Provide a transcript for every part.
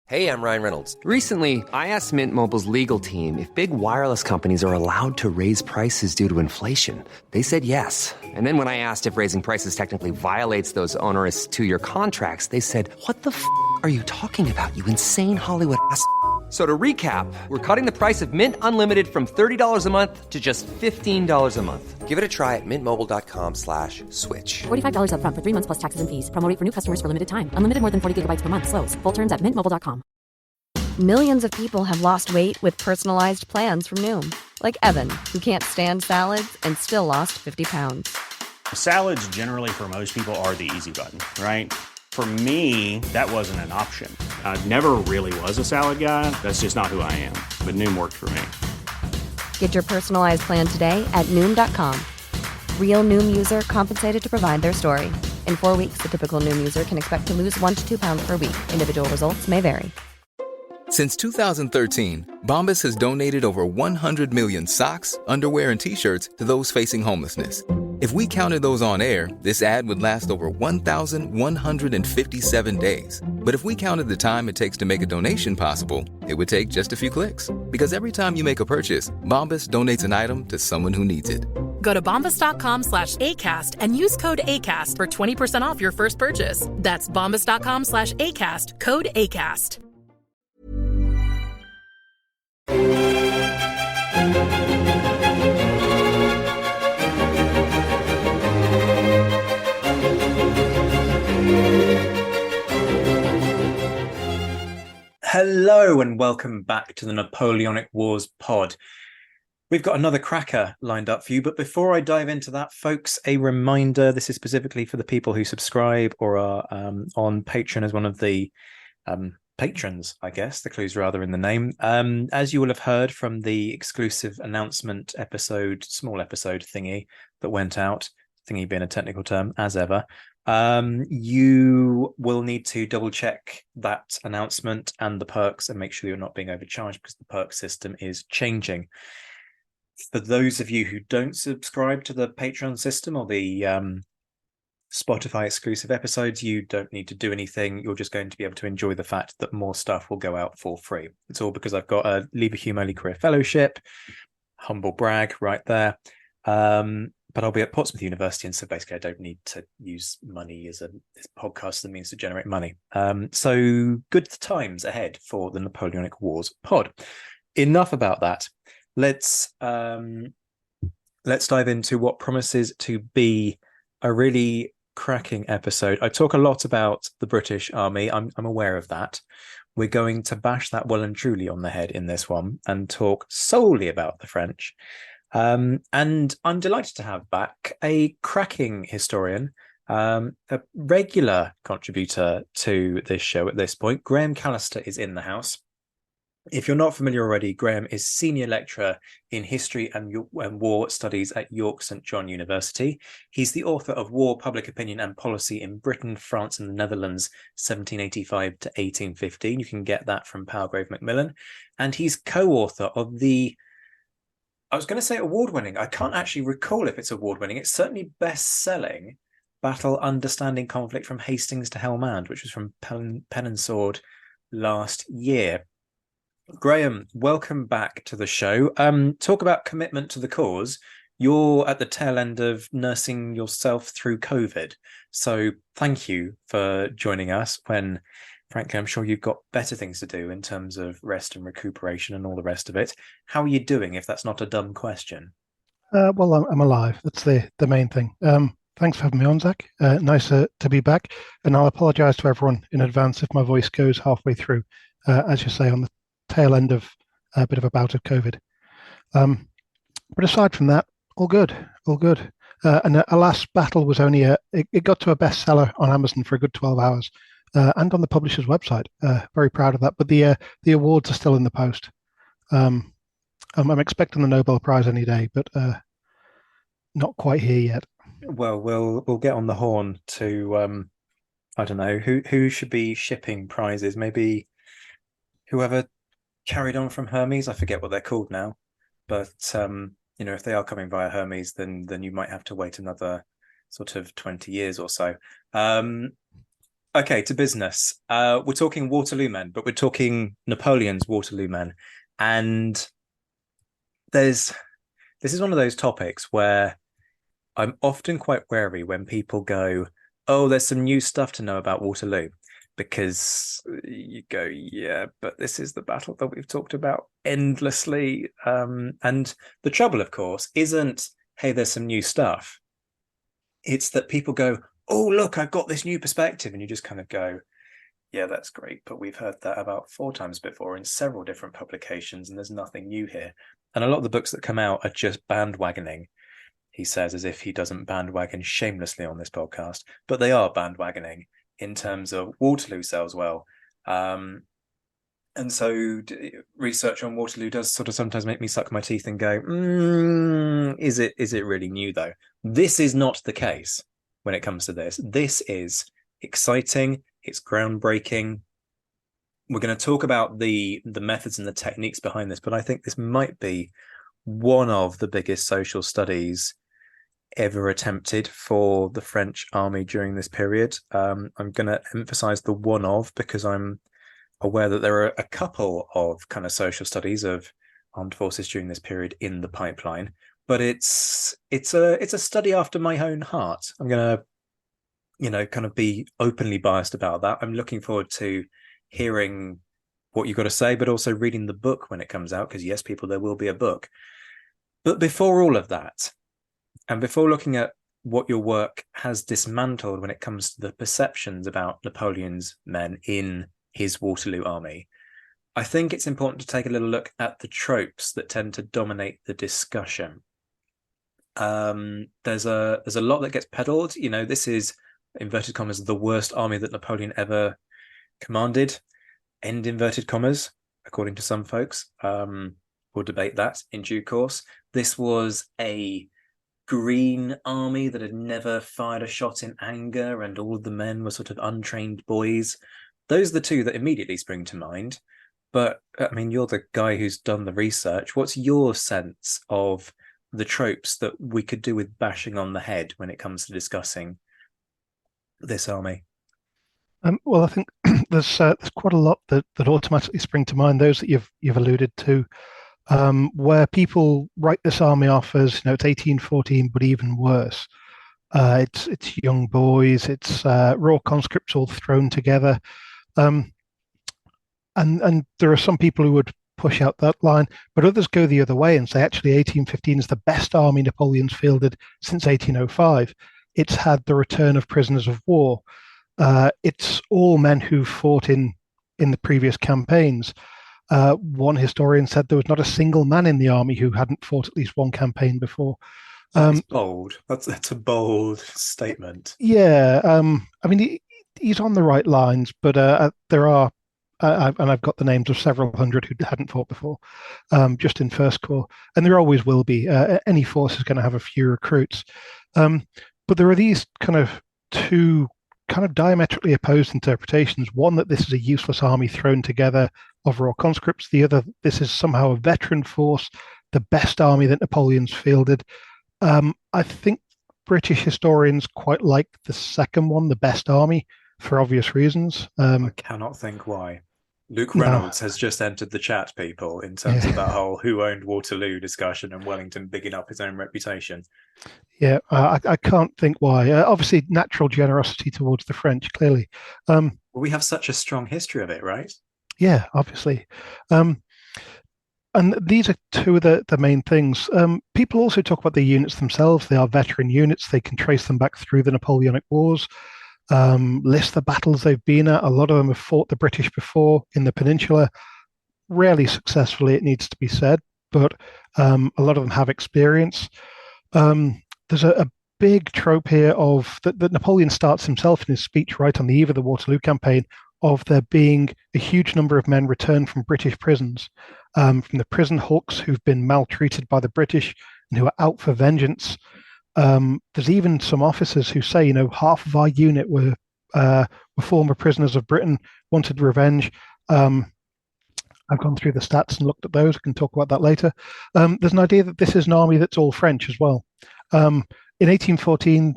Hey, I'm Ryan Reynolds. Recently, I asked Mint Mobile's legal team if big wireless companies are allowed to raise prices due to inflation. They said yes. And then when I asked if raising prices technically violates those onerous two-year contracts, they said, "What the f*** are you talking about, you insane Hollywood ass?" So to recap, we're cutting the price of Mint Unlimited from $30 a month to just $15 a month. Give it a try at mintmobile.com/switch. $45 up front for 3 months plus taxes and fees. Promo rate for new customers for limited time. Unlimited more than 40 gigabytes per month. Slows full terms at mintmobile.com. Millions of people have lost weight with personalized plans from Noom. Like Evan, who can't stand salads and still lost 50 pounds. Salads generally for most people are the easy button, right? For me, that wasn't an option. I never really was a salad guy. That's just not who I am. But Noom worked for me. Get your personalized plan today at Noom.com. Real Noom user compensated to provide their story. In 4 weeks, the typical Noom user can expect to lose 1 to 2 pounds per week. Individual results may vary. Since 2013, Bombas has donated over 100 million socks, underwear, and T-shirts to those facing homelessness. If we counted those on air, this ad would last over 1,157 days. But if we counted the time it takes to make a donation possible, it would take just a few clicks. Because every time you make a purchase, Bombas donates an item to someone who needs it. Go to bombas.com/ACAST and use code ACAST for 20% off your first purchase. That's bombas.com/ACAST, code ACAST. Hello and welcome back to the Napoleonic Wars pod. We've got another cracker lined up for you, but before I dive into that, folks, a reminder, this is specifically for the people who subscribe or are on Patreon as one of the patrons, I guess. The clue's rather in the name. As you will have heard from the exclusive announcement episode, small episode thingy that went out, thingy being a technical term, as ever, you will need to double check that announcement and the perks and make sure you're not being overcharged because the perk system is changing. For those of you who don't subscribe to the Patreon system or the Spotify exclusive episodes, you don't need to do anything. You're just going to be able to enjoy the fact that more stuff will go out for free. It's all because I've got a Leave a Hume Early Career Fellowship, humble brag right there. But I'll be at Portsmouth University, and so basically I don't need to use money as this podcast as a means to generate money. So good times ahead for the Napoleonic Wars pod. Enough about that. Let's dive into what promises to be a really cracking episode. I talk a lot about the British Army. I'm aware of that. We're going to bash that well and truly on the head in this one and talk solely about the French. And I'm delighted to have back a cracking historian, a regular contributor to this show at this point. Graeme Callister is in the house. If you're not familiar already, Graeme is Senior Lecturer in History and War Studies at York St John University. He's the author of War, Public Opinion and Policy in Britain, France and the Netherlands, 1785 to 1815. You can get that from Palgrave Macmillan. And he's co-author of the, I was going to say award-winning, I can't actually recall if it's award-winning, it's certainly best-selling, Battle Understanding Conflict from Hastings to Helmand, which was from Pen and Sword last year. Graeme, welcome back to the show. Talk about commitment to the cause. You're at the tail end of nursing yourself through COVID. So thank you for joining us when, frankly, I'm sure you've got better things to do in terms of rest and recuperation and all the rest of it. How are you doing, if that's not a dumb question? Well, I'm alive. That's the main thing. Thanks for having me on, Zach. Nice to be back. And I'll apologise to everyone in advance if my voice goes halfway through, as you say, on the tail end of a bit of a bout of COVID. But aside from that, all good. And Alas Battle was only it got to a bestseller on Amazon for a good 12 hours and on the publisher's website. Very proud of that. But the awards are still in the post. I'm expecting the Nobel Prize any day, but not quite here yet. Well, we'll get on the horn to I don't know who should be shipping prizes. Maybe whoever carried on from Hermes. I forget what they're called now, but if they are coming via Hermes, then you might have to wait another sort of 20 years or so. Okay, to business. We're talking Waterloo men, but we're talking Napoleon's Waterloo men. And this is one of those topics where I'm often quite wary when people go, oh, there's some new stuff to know about Waterloo. Because you go, yeah, but this is the battle that we've talked about endlessly. And the trouble, of course, isn't, hey, there's some new stuff. It's that people go, oh, look, I've got this new perspective. And you just kind of go, yeah, that's great. But we've heard that about 4 times before in several different publications, and there's nothing new here. And a lot of the books that come out are just bandwagoning, he says, as if he doesn't bandwagon shamelessly on this podcast. But they are bandwagoning in terms of Waterloo sells well. And so research on Waterloo does sort of sometimes make me suck my teeth and go, is it really new though? This is not the case when it comes to this. This is exciting. It's groundbreaking. We're going to talk about the methods and the techniques behind this, but I think this might be one of the biggest social studies ever attempted for the French army during this period. I'm going to emphasize the one of, because I'm aware that there are a couple of kind of social studies of armed forces during this period in the pipeline, but it's a study after my own heart. I'm going to kind of be openly biased about that. I'm looking forward to hearing what you've got to say, but also reading the book when it comes out, because yes, people, there will be a book. But before all of that, and before looking at what your work has dismantled when it comes to the perceptions about Napoleon's men in his Waterloo army, I think it's important to take a little look at the tropes that tend to dominate the discussion. There's a lot that gets peddled. This is, inverted commas, the worst army that Napoleon ever commanded. End inverted commas, according to some folks. We'll debate that in due course. This was a green army that had never fired a shot in anger, and all of the men were sort of untrained boys. Those are the two that immediately spring to mind. But I mean, you're the guy who's done the research. What's your sense of the tropes that we could do with bashing on the head when it comes to discussing this army? Well, I think there's quite a lot that automatically spring to mind. Those that you've alluded to, where people write this army off as, it's 1814, but even worse. It's young boys, it's raw conscripts all thrown together, and there are some people who would push out that line, but others go the other way and say actually 1815 is the best army Napoleon's fielded since 1805. It's had the return of prisoners of war. It's all men who fought in the previous campaigns. One historian said there was not a single man in the army who hadn't fought at least one campaign before. That's bold. That's a bold statement. Yeah, I mean, he's on the right lines, but there are, and I've got the names of several hundred who hadn't fought before, just in First Corps, and there always will be. Any force is going to have a few recruits, but there are these kind of two kind of diametrically opposed interpretations. One, that this is a useless army thrown together of raw conscripts. The other, this is somehow a veteran force, the best army that Napoleon's fielded. I think British historians quite like the second one, the best army, for obvious reasons. I cannot think why. Luke Reynolds has just entered the chat, people, in terms of that whole who owned Waterloo discussion and Wellington bigging up his own reputation. Yeah, I can't think why. Obviously, natural generosity towards the French, clearly. Well, we have such a strong history of it, right? Yeah, obviously. And these are two of the main things. People also talk about the units themselves. They are veteran units. They can trace them back through the Napoleonic Wars, list the battles they've been at. A lot of them have fought the British before in the Peninsula, rarely successfully, it needs to be said, but a lot of them have experience. There's a big trope here of that Napoleon starts himself in his speech right on the eve of the Waterloo campaign, of there being a huge number of men returned from British prisons, from the prison hulks who've been maltreated by the British and who are out for vengeance. There's even some officers who say, half of our unit were former prisoners of Britain, wanted revenge. I've gone through the stats and looked at those. I can talk about that later. There's an idea that this is an army that's all French as well. In 1814,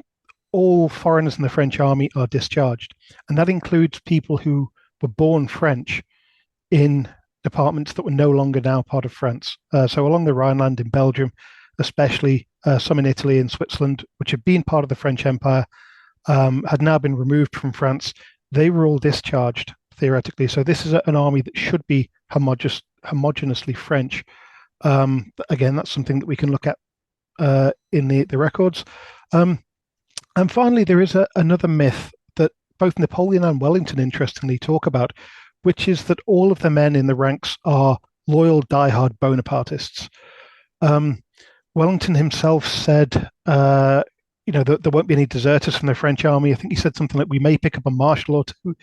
all foreigners in the French army are discharged, and that includes people who were born French in departments that were no longer now part of France. So along the Rhineland in Belgium, especially some in Italy and Switzerland, which had been part of the French Empire, had now been removed from France. They were all discharged theoretically. So this is an army that should be homogeneously French. Again, that's something that we can look at in the records. And finally, there is another myth that both Napoleon and Wellington interestingly talk about, which is that all of the men in the ranks are loyal, diehard Bonapartists. Wellington himself said, that there won't be any deserters from the French army. I think he said something like, we may pick up a marshal or two,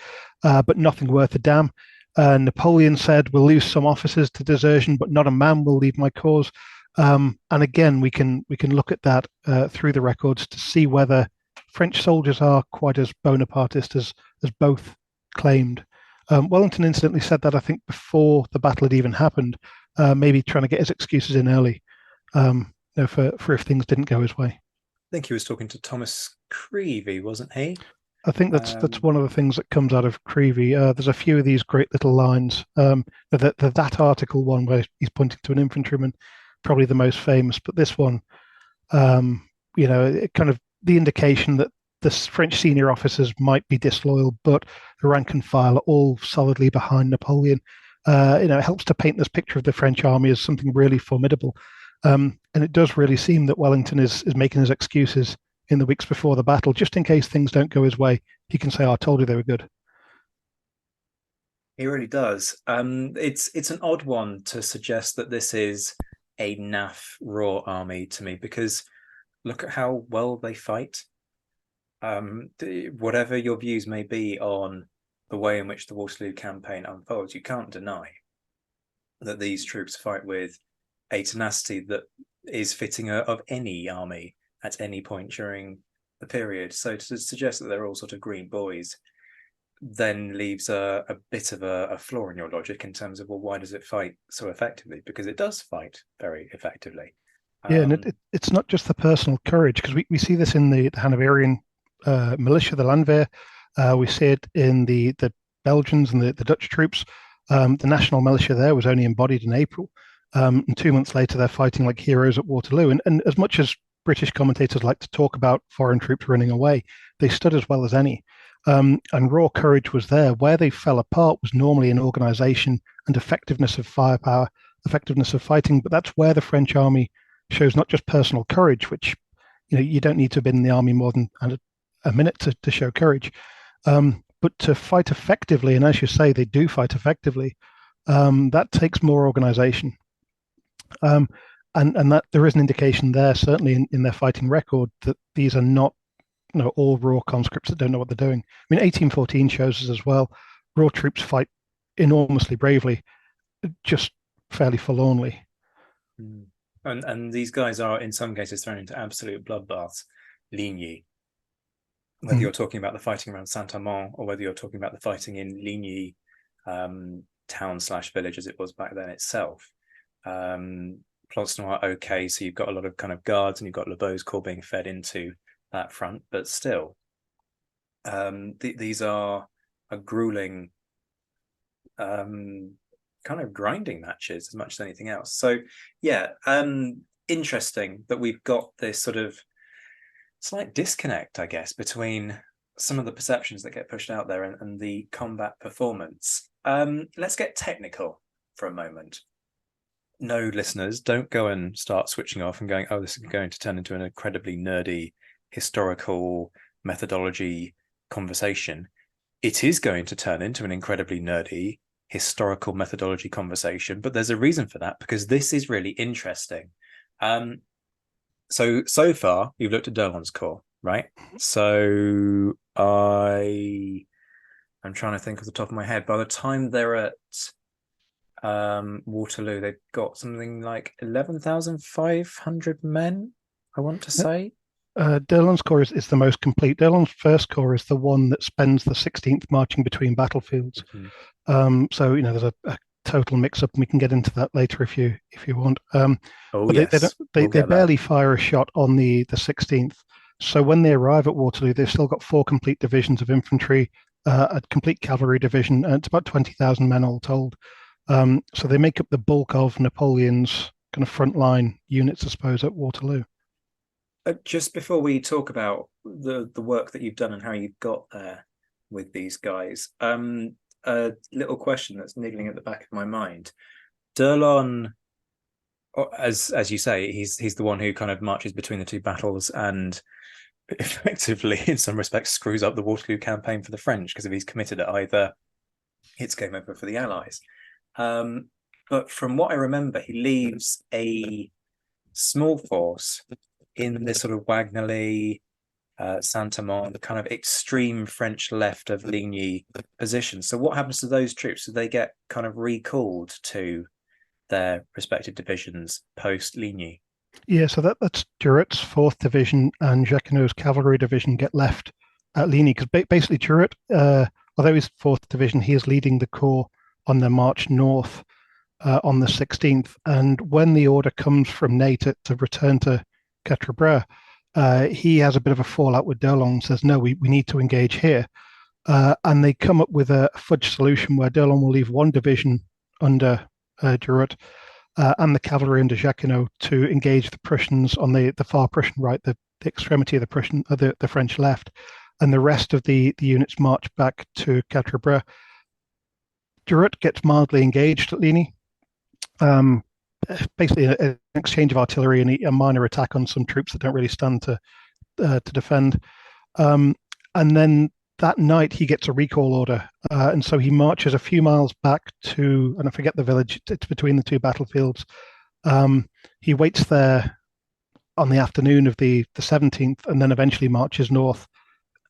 but nothing worth a damn. Napoleon said, we'll lose some officers to desertion, but not a man will leave my cause. And again, we can look at that through the records to see whether French soldiers are quite as Bonapartist as both claimed. Wellington incidentally said that, I think, before the battle had even happened, maybe trying to get his excuses in early for if things didn't go his way. I think he was talking to Thomas Creevey, wasn't he? I think that's one of the things that comes out of Creevey. There's a few of these great little lines. That article one where he's pointing to an infantryman, probably the most famous, but this one, it kind of the indication that the French senior officers might be disloyal, but the rank and file are all solidly behind Napoleon. It helps to paint this picture of the French army as something really formidable. And it does really seem that Wellington is making his excuses in the weeks before the battle, just in case things don't go his way. He can say, I told you they were good. He really does. It's an odd one to suggest that this is a naff raw army to me, because look at how well they fight. Whatever your views may be on the way in which the Waterloo campaign unfolds, you can't deny that these troops fight with a tenacity that is fitting of any army at any point during the period. So to suggest that they're all sort of green boys then leaves a bit of a flaw in your logic in terms of, well, why does it fight so effectively? Because it does fight very effectively. Yeah, and it's not just the personal courage, because we see this in the Hanoverian militia, the Landwehr. We see it in the Belgians and the Dutch troops. The national militia there was only embodied in April. And 2 months later, they're fighting like heroes at Waterloo. And as much as British commentators like to talk about foreign troops running away, they stood as well as any. And raw courage was there. Where they fell apart was normally in organisation and effectiveness of firepower, effectiveness of fighting. But that's where the French army shows not just personal courage, which you don't need to have been in the army more than a minute to show courage, but to fight effectively. And as you say, they do fight effectively. That takes more organisation. And that there is an indication there, certainly in their fighting record, that these are not all raw conscripts that don't know what they're doing. I mean, 1814 shows us as well, raw troops fight enormously bravely, just fairly forlornly. And these guys are, in some cases, thrown into absolute bloodbaths. Ligny, whether you're talking about the fighting around Saint-Amand or whether you're talking about the fighting in Ligny town/village as it was back then itself. Plancenoit, okay, so you've got a lot of kind of guards and you've got Lebeau's corps being fed into that front, but still, these are a grueling kind of grinding matches as much as anything else. So yeah, interesting that we've got this sort of slight disconnect, I guess, between some of the perceptions that get pushed out there and the combat performance. Let's get technical for a moment. No, listeners, don't go and start switching off and going, oh, this is going to turn into an incredibly nerdy historical methodology conversation. It is going to turn into an incredibly nerdy historical methodology conversation, but there's a reason for that, because this is really interesting. So far you've looked at D'Erlon's corps, right? So I'm trying to think off the top of my head. By the time they're at Waterloo, they've got something like 11,500 men, I want to say. D'Erlon's corps is the most complete. D'Erlon's first corps is the one that spends the 16th marching between battlefields. So there's a total mix-up, and we can get into that later if you want. Yes. They barely fire a shot on the 16th. So when they arrive at Waterloo, they've still got 4 complete divisions of infantry, a complete cavalry division, and it's about 20,000 men all told. So they make up the bulk of Napoleon's kind of frontline units, I suppose, at Waterloo. Just before we talk about the work that you've done and how you've got there with these guys, a little question that's niggling at the back of my mind. D'Erlon, as you say, he's the one who kind of marches between the two battles and effectively, in some respects, screws up the Waterloo campaign for the French, because if he's committed at either, it's game over for the Allies. But from what I remember, he leaves a small force in this sort of Wagnerly, Saint-Amand, the kind of extreme French left of Ligny position. So what happens to those troops? Do they get kind of recalled to their respective divisions post Ligny? Yeah, so that's Duret's 4th Division and Jacquinot's cavalry division get left at Ligny, because basically Duret, although he's 4th Division, he is leading the corps on their march north on the 16th. And when the order comes from Ney to return to Quatre Bras, he has a bit of a fallout with D'Erlon and says, no, we need to engage here. And they come up with a fudge solution where D'Erlon will leave 1 division under Duret and the cavalry under Jacquinot to engage the Prussians on the far Prussian right, the extremity of the French left, and the rest of the units march back to Quatre Bras. Duret gets mildly engaged at Ligny. Basically an exchange of artillery and a minor attack on some troops that don't really stand to defend. And then that night he gets a recall order, and so he marches a few miles back to, and I forget the village, it's between the two battlefields. He waits there on the afternoon of the 17th, and then eventually marches north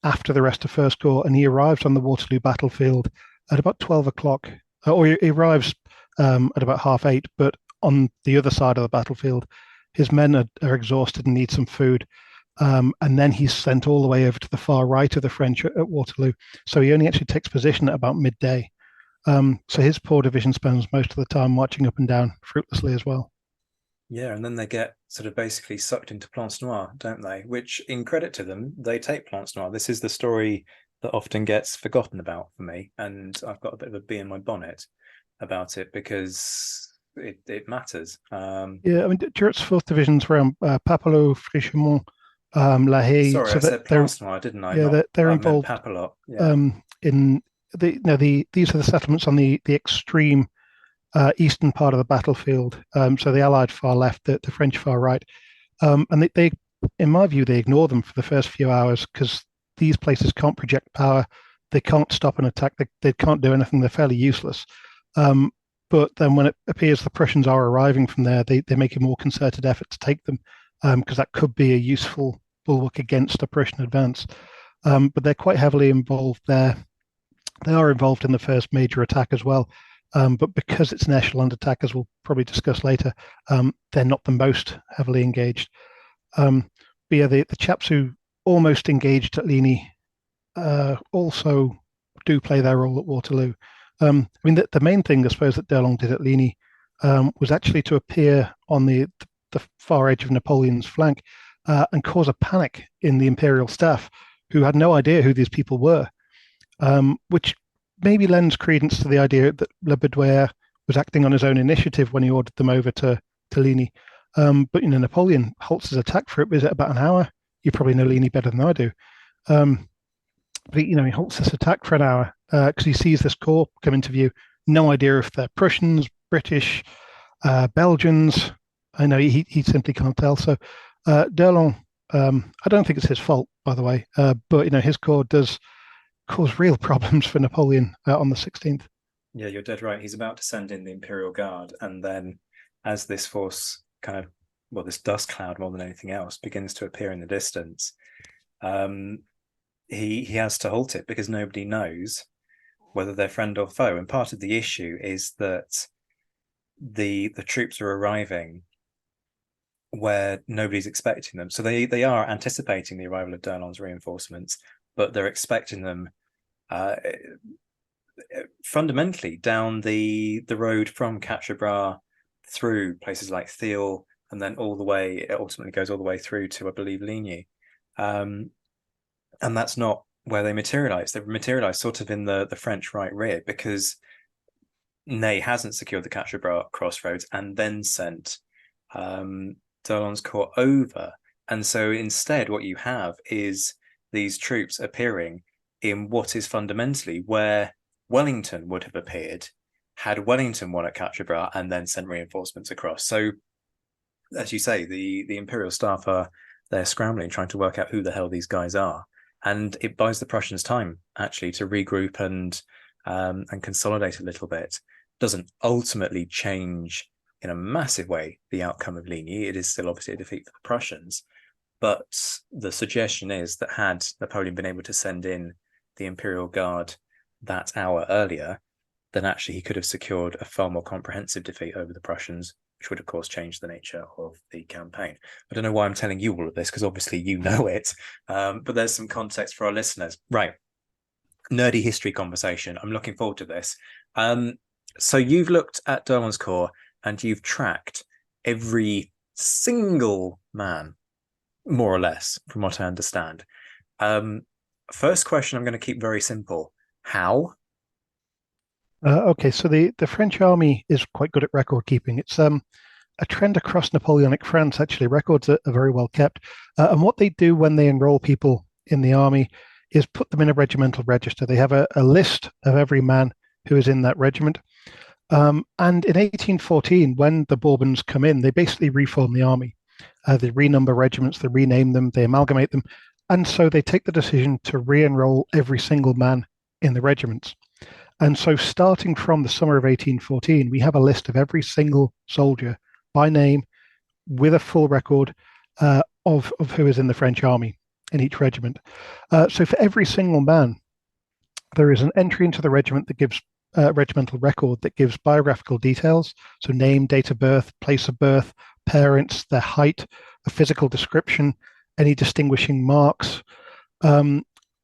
after the rest of First Corps, and he arrives on the Waterloo battlefield at about 12 o'clock, or he arrives at about 8:30, but on the other side of the battlefield, his men are exhausted and need some food. And then he's sent all the way over to the far right of the French at Waterloo. So he only actually takes position at about midday. So his poor division spends most of the time marching up and down fruitlessly as well. Yeah, and then they get sort of basically sucked into Plancenoit, don't they? Which, in credit to them, they take Plancenoit. This is the story that often gets forgotten about for me, and I've got a bit of a bee in my bonnet about it because it matters. Yeah, I mean, Duret's 4th Division's around Papelotte, Frischemont, La Haye. Sorry, so I said Plancenoit, didn't I? Yeah, they're I involved. Papelotte. Yeah. In these are the settlements on the extreme eastern part of the battlefield. So the Allied far left, the French far right, and they, in my view, they ignore them for the first few hours because these places can't project power, they can't stop an attack, they can't do anything. They're fairly useless. But then when it appears the Prussians are arriving from there, they make a more concerted effort to take them because that could be a useful bulwark against a Prussian advance. But they're quite heavily involved there. They are involved in the first major attack as well. But because it's an echelon attack, as we'll probably discuss later, they're not the most heavily engaged. But yeah, the chaps who almost engaged at Ligny also do play their role at Waterloo. I mean, the main thing, I suppose, that D'Erlon did at Ligny was actually to appear on the far edge of Napoleon's flank and cause a panic in the imperial staff, who had no idea who these people were, which maybe lends credence to the idea that Le Bedouer was acting on his own initiative when he ordered them over to Ligny. But Napoleon halts his attack for about an hour. You probably know Ligny better than I do. But he halts this attack for an hour because he sees this corps come into view. No idea if they're Prussians, British, Belgians. I know he simply can't tell. So D'Erlon, I don't think it's his fault, by the way, but his corps does cause real problems for Napoleon on the 16th. Yeah, you're dead right. He's about to send in the Imperial Guard, and then as this force this dust cloud more than anything else begins to appear in the distance, he has to halt it because nobody knows whether they're friend or foe. And part of the issue is that the troops are arriving where nobody's expecting them. So they are anticipating the arrival of D'Erlon's reinforcements, but they're expecting them fundamentally down the road from Quatre Bras through places like Thiel, and then it ultimately goes all the way through to, I believe, Ligny. and that's not where they materialise. They materialise sort of in the French right rear, because Ney hasn't secured the Quatre Bras crossroads and then sent D'Aulon's corps over. And so instead what you have is these troops appearing in what is fundamentally where Wellington would have appeared had Wellington won at Quatre Bras and then sent reinforcements across. So, as you say, the Imperial staff they're scrambling, trying to work out who the hell these guys are. And it buys the Prussians time, actually, to regroup and consolidate a little bit. Doesn't ultimately change in a massive way the outcome of Ligny. It is still obviously a defeat for the Prussians. But the suggestion is that had Napoleon been able to send in the Imperial Guard that hour earlier, then actually he could have secured a far more comprehensive defeat over the Prussians, which would, of course, change the nature of the campaign. I don't know why I'm telling you all of this, because obviously you know it, but there's some context for our listeners. Right. Nerdy history conversation. I'm looking forward to this. So you've looked at D'Aulon's corps and you've tracked every single man, more or less, from what I understand. First question I'm going to keep very simple. How? Okay, so the French army is quite good at record keeping. It's a trend across Napoleonic France, actually. Records are very well kept. And what they do when they enroll people in the army is put them in a regimental register. They have a list of every man who is in that regiment. And in 1814, when the Bourbons come in, they basically reform the army. They renumber regiments, they rename them, they amalgamate them. And so they take the decision to re-enroll every single man in the regiments. And so starting from the summer of 1814, we have a list of every single soldier by name with a full record of who is in the French army in each regiment. So for every single man, there is an entry into the regiment that gives regimental record that gives biographical details. So name, date of birth, place of birth, parents, their height, a physical description, any distinguishing marks.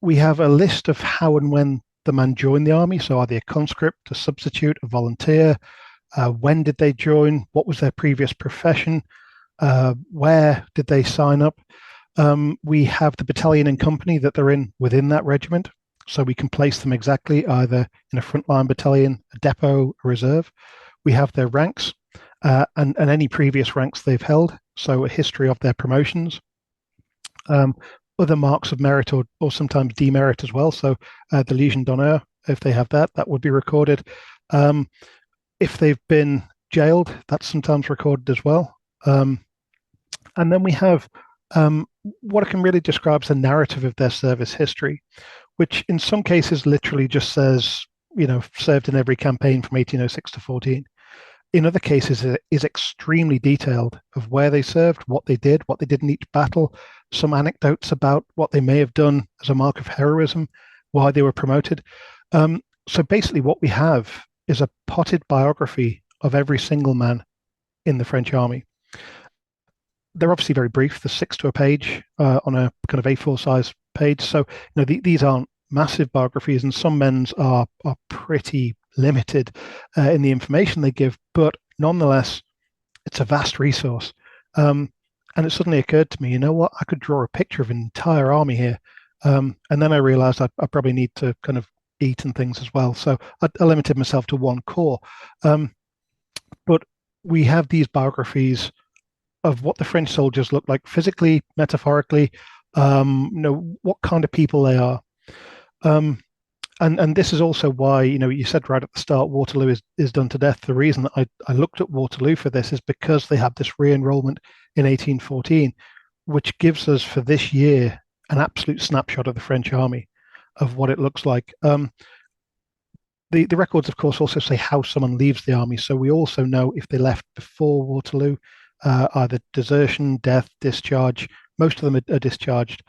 We have a list of how and when the man joined the army. So are they a conscript, a substitute, a volunteer? When did they join? What was their previous profession? Where did they sign up? We have the battalion and company that they're in within that regiment. So we can place them exactly either in a frontline battalion, a depot, a reserve. We have their ranks and any previous ranks they've held. So a history of their promotions. Other marks of merit or sometimes demerit as well. So the Légion d'honneur, if they have that would be recorded. If they've been jailed, that's sometimes recorded as well. And then we have what I can really describe as a narrative of their service history, which in some cases literally just says, served in every campaign from 1806 to 14. In other cases, it is extremely detailed of where they served, what they did in each battle, some anecdotes about what they may have done as a mark of heroism, why they were promoted. So basically what we have is a potted biography of every single man in the French army. They're obviously very brief. They're 6 to a page on a kind of A4 size page. So these aren't massive biographies, and some men's are pretty limited in the information they give, but nonetheless, it's a vast resource. And it suddenly occurred to me, you know what, I could draw a picture of an entire army here. And then I realized I probably need to kind of eat and things as well. So I limited myself to one corps. But we have these biographies of what the French soldiers look like physically, metaphorically, what kind of people they are. And this is also why, you said right at the start, Waterloo is done to death. The reason that I looked at Waterloo for this is because they have this re-enrollment in 1814, which gives us for this year an absolute snapshot of the French army, of what it looks like. The records, of course, also say how someone leaves the army. So we also know if they left before Waterloo, either desertion, death, discharge. Most of them are discharged.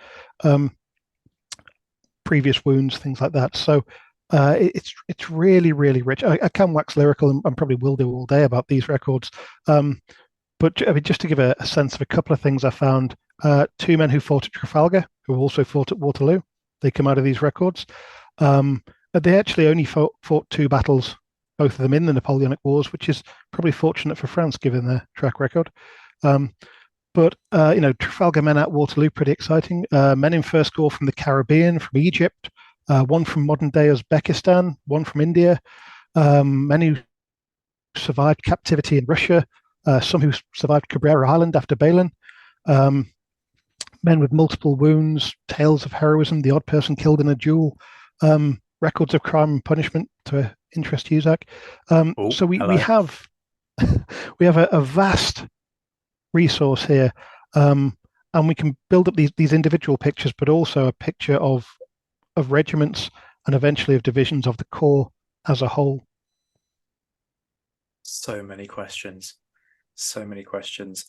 Previous wounds, things like that. So it's really, really rich. I can wax lyrical and probably will do all day about these records. But just to give a sense of a couple of things I found, 2 men who fought at Trafalgar, who also fought at Waterloo, they come out of these records. They actually only fought 2 battles, both of them in the Napoleonic Wars, which is probably fortunate for France given their track record. But Trafalgar men at Waterloo, pretty exciting. Men in first corps from the Caribbean, from Egypt, one from modern day Uzbekistan, one from India, men who survived captivity in Russia, some who survived Cabrera Island after Balin, men with multiple wounds, tales of heroism, the odd person killed in a duel, records of crime and punishment to interest you, Zach. So we have a vast resource here, and we can build up these individual pictures, but also a picture of regiments and eventually of divisions of the corps as a whole. So many questions.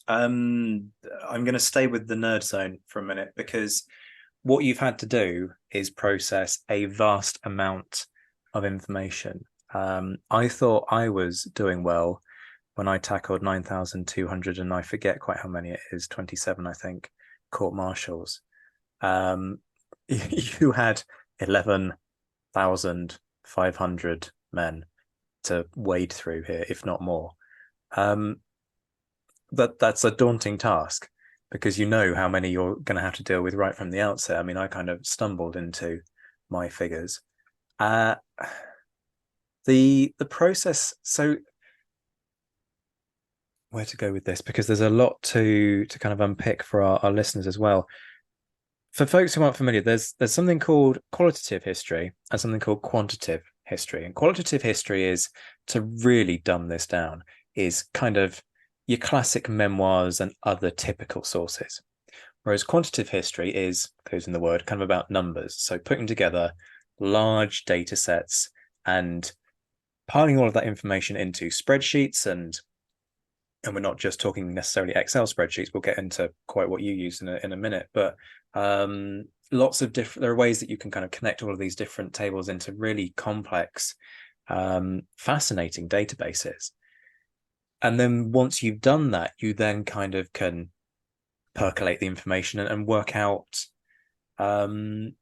I'm going to stay with the nerd zone for a minute, because what you've had to do is process a vast amount of information. I thought I was doing well when I tackled 9,200, and I forget quite how many it is, 27, I think, court-martials. You had 11,500 men to wade through here, if not more. That's a daunting task, because you know how many you're going to have to deal with right from the outset. I mean, I kind of stumbled into my figures. The process, so where to go with this, because there's a lot to kind of unpick for our listeners as well. For folks who aren't familiar, there's something called qualitative history and something called quantitative history. And qualitative history is, to really dumb this down, is kind of your classic memoirs and other typical sources. Whereas quantitative history is, goes in the word, kind of about numbers. So putting together large data sets and piling all of that information into spreadsheets, and we're not just talking necessarily Excel spreadsheets. We'll get into quite what you use in a minute, but lots of different, there are ways that you can kind of connect all of these different tables into really complex, fascinating databases. And then once you've done that, you then kind of can percolate the information and work out the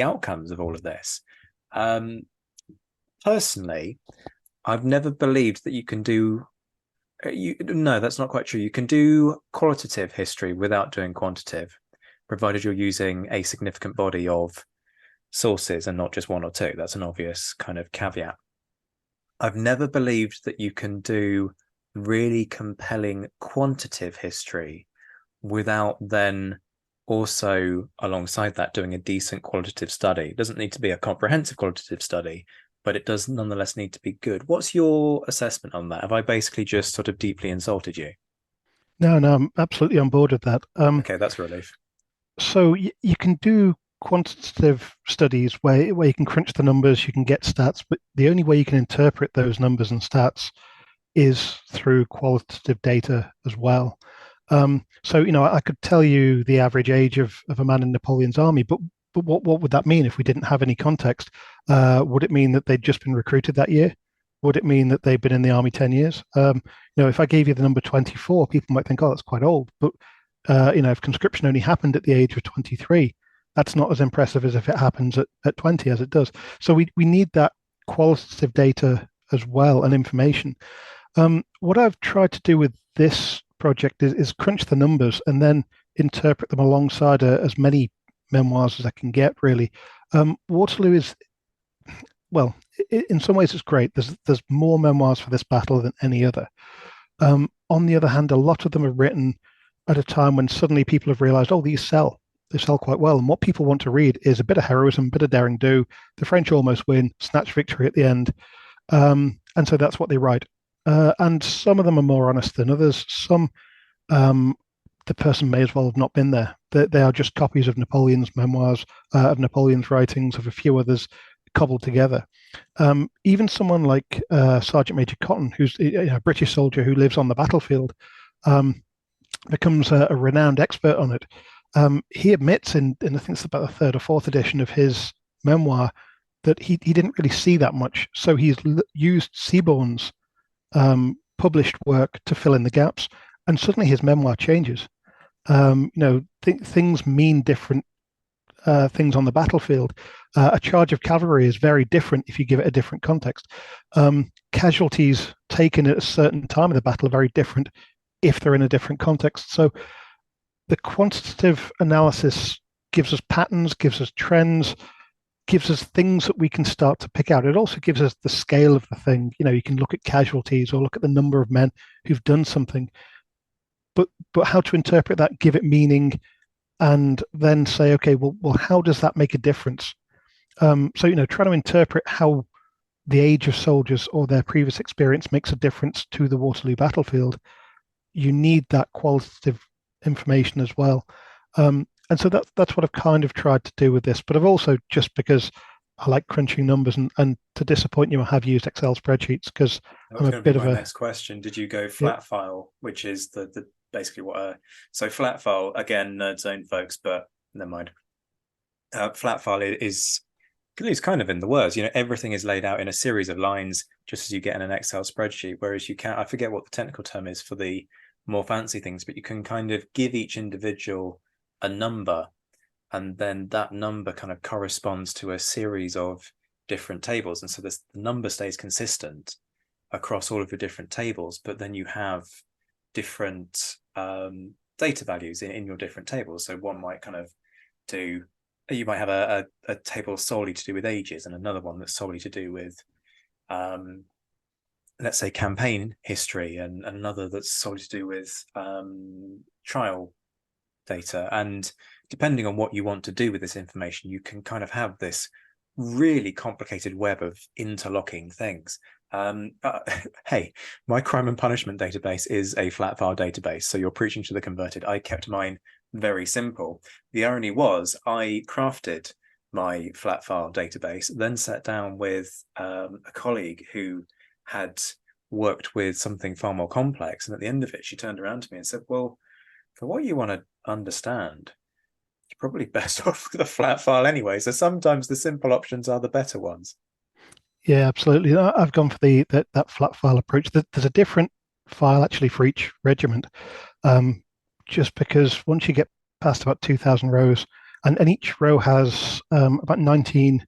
outcomes of all of this. Personally, I've never believed that you can do. No, that's not quite true. You can do qualitative history without doing quantitative, provided you're using a significant body of sources and not just one or two. That's an obvious kind of caveat. I've never believed that you can do really compelling quantitative history without then also, alongside that, doing a decent qualitative study. It doesn't need to be a comprehensive qualitative study, but it does nonetheless need to be good. What's your assessment on that? Have I basically just sort of deeply insulted you? No, I'm absolutely on board with that. Okay, that's a relief. So you can do quantitative studies where you can crunch the numbers, you can get stats, but the only way you can interpret those numbers and stats is through qualitative data as well. So I could tell you the average age of a man in Napoleon's army, but what would that mean if we didn't have any context? Would it mean that they'd just been recruited that year? Would it mean that they've been in the army 10 years? If I gave you the number 24, people might think, oh, that's quite old. But if conscription only happened at the age of 23, that's not as impressive as if it happens at 20, as it does. So we need that qualitative data as well, and information. What I've tried to do with this project is crunch the numbers and then interpret them alongside as many memoirs as I can get, really. Waterloo is, well, in some ways it's great. There's more memoirs for this battle than any other. On the other hand, a lot of them are written at a time when suddenly people have realized, oh, these sell. They sell quite well. And what people want to read is a bit of heroism, a bit of daring do. The French almost win, snatch victory at the end. And so that's what they write. And some of them are more honest than others. Some, the person may as well have not been there. They are just copies of Napoleon's memoirs, of Napoleon's writings, of a few others cobbled together. Even someone like Sergeant Major Cotton, who's a British soldier who lives on the battlefield, becomes a renowned expert on it. He admits in I think it's about the third or fourth edition of his memoir that he didn't really see that much. So he's used Seaborne's published work to fill in the gaps, and suddenly his memoir changes. Things mean different things on the battlefield. A charge of cavalry is very different if you give it a different context. Casualties taken at a certain time of the battle are very different if they're in a different context. So the quantitative analysis gives us patterns, gives us trends, gives us things that we can start to pick out. It also gives us the scale of the thing. You can look at casualties or look at the number of men who've done something, but how to interpret that, give it meaning, and then say, okay, well, how does that make a difference? So try to interpret how the age of soldiers or their previous experience makes a difference to the Waterloo battlefield. You need that qualitative information as well. And so that's what I've kind of tried to do with this. But I've also, just because I like crunching numbers, and to disappoint you, I have used Excel spreadsheets because I'm a bit of a... next question. Did you go flat file, which is the basically what... So flat file, again, nerd zone folks, but never mind. Flat file is kind of in the words. Everything is laid out in a series of lines, just as you get in an Excel spreadsheet, whereas you can't... I forget what the technical term is for the more fancy things, but you can kind of give each individual a number, and then that number kind of corresponds to a series of different tables, and so the number stays consistent across all of your different tables, but then you have different data values in your different tables. So one might kind of you might have a table solely to do with ages, and another one that's solely to do with let's say campaign history, and another that's solely to do with trial data. And depending on what you want to do with this information, you can kind of have this really complicated web of interlocking things. Hey, my crime and punishment database is a flat file database, so you're preaching to the converted. I kept mine very simple. The irony was I crafted my flat file database, then sat down with a colleague who had worked with something far more complex, and at the end of it she turned around to me and said, well, for what you want to understand, you're probably best off with a flat file anyway. So sometimes the simple options are the better ones. Yeah, absolutely. I've gone for that flat file approach. There's a different file actually for each regiment, just because once you get past about 2,000 rows, and each row has about 19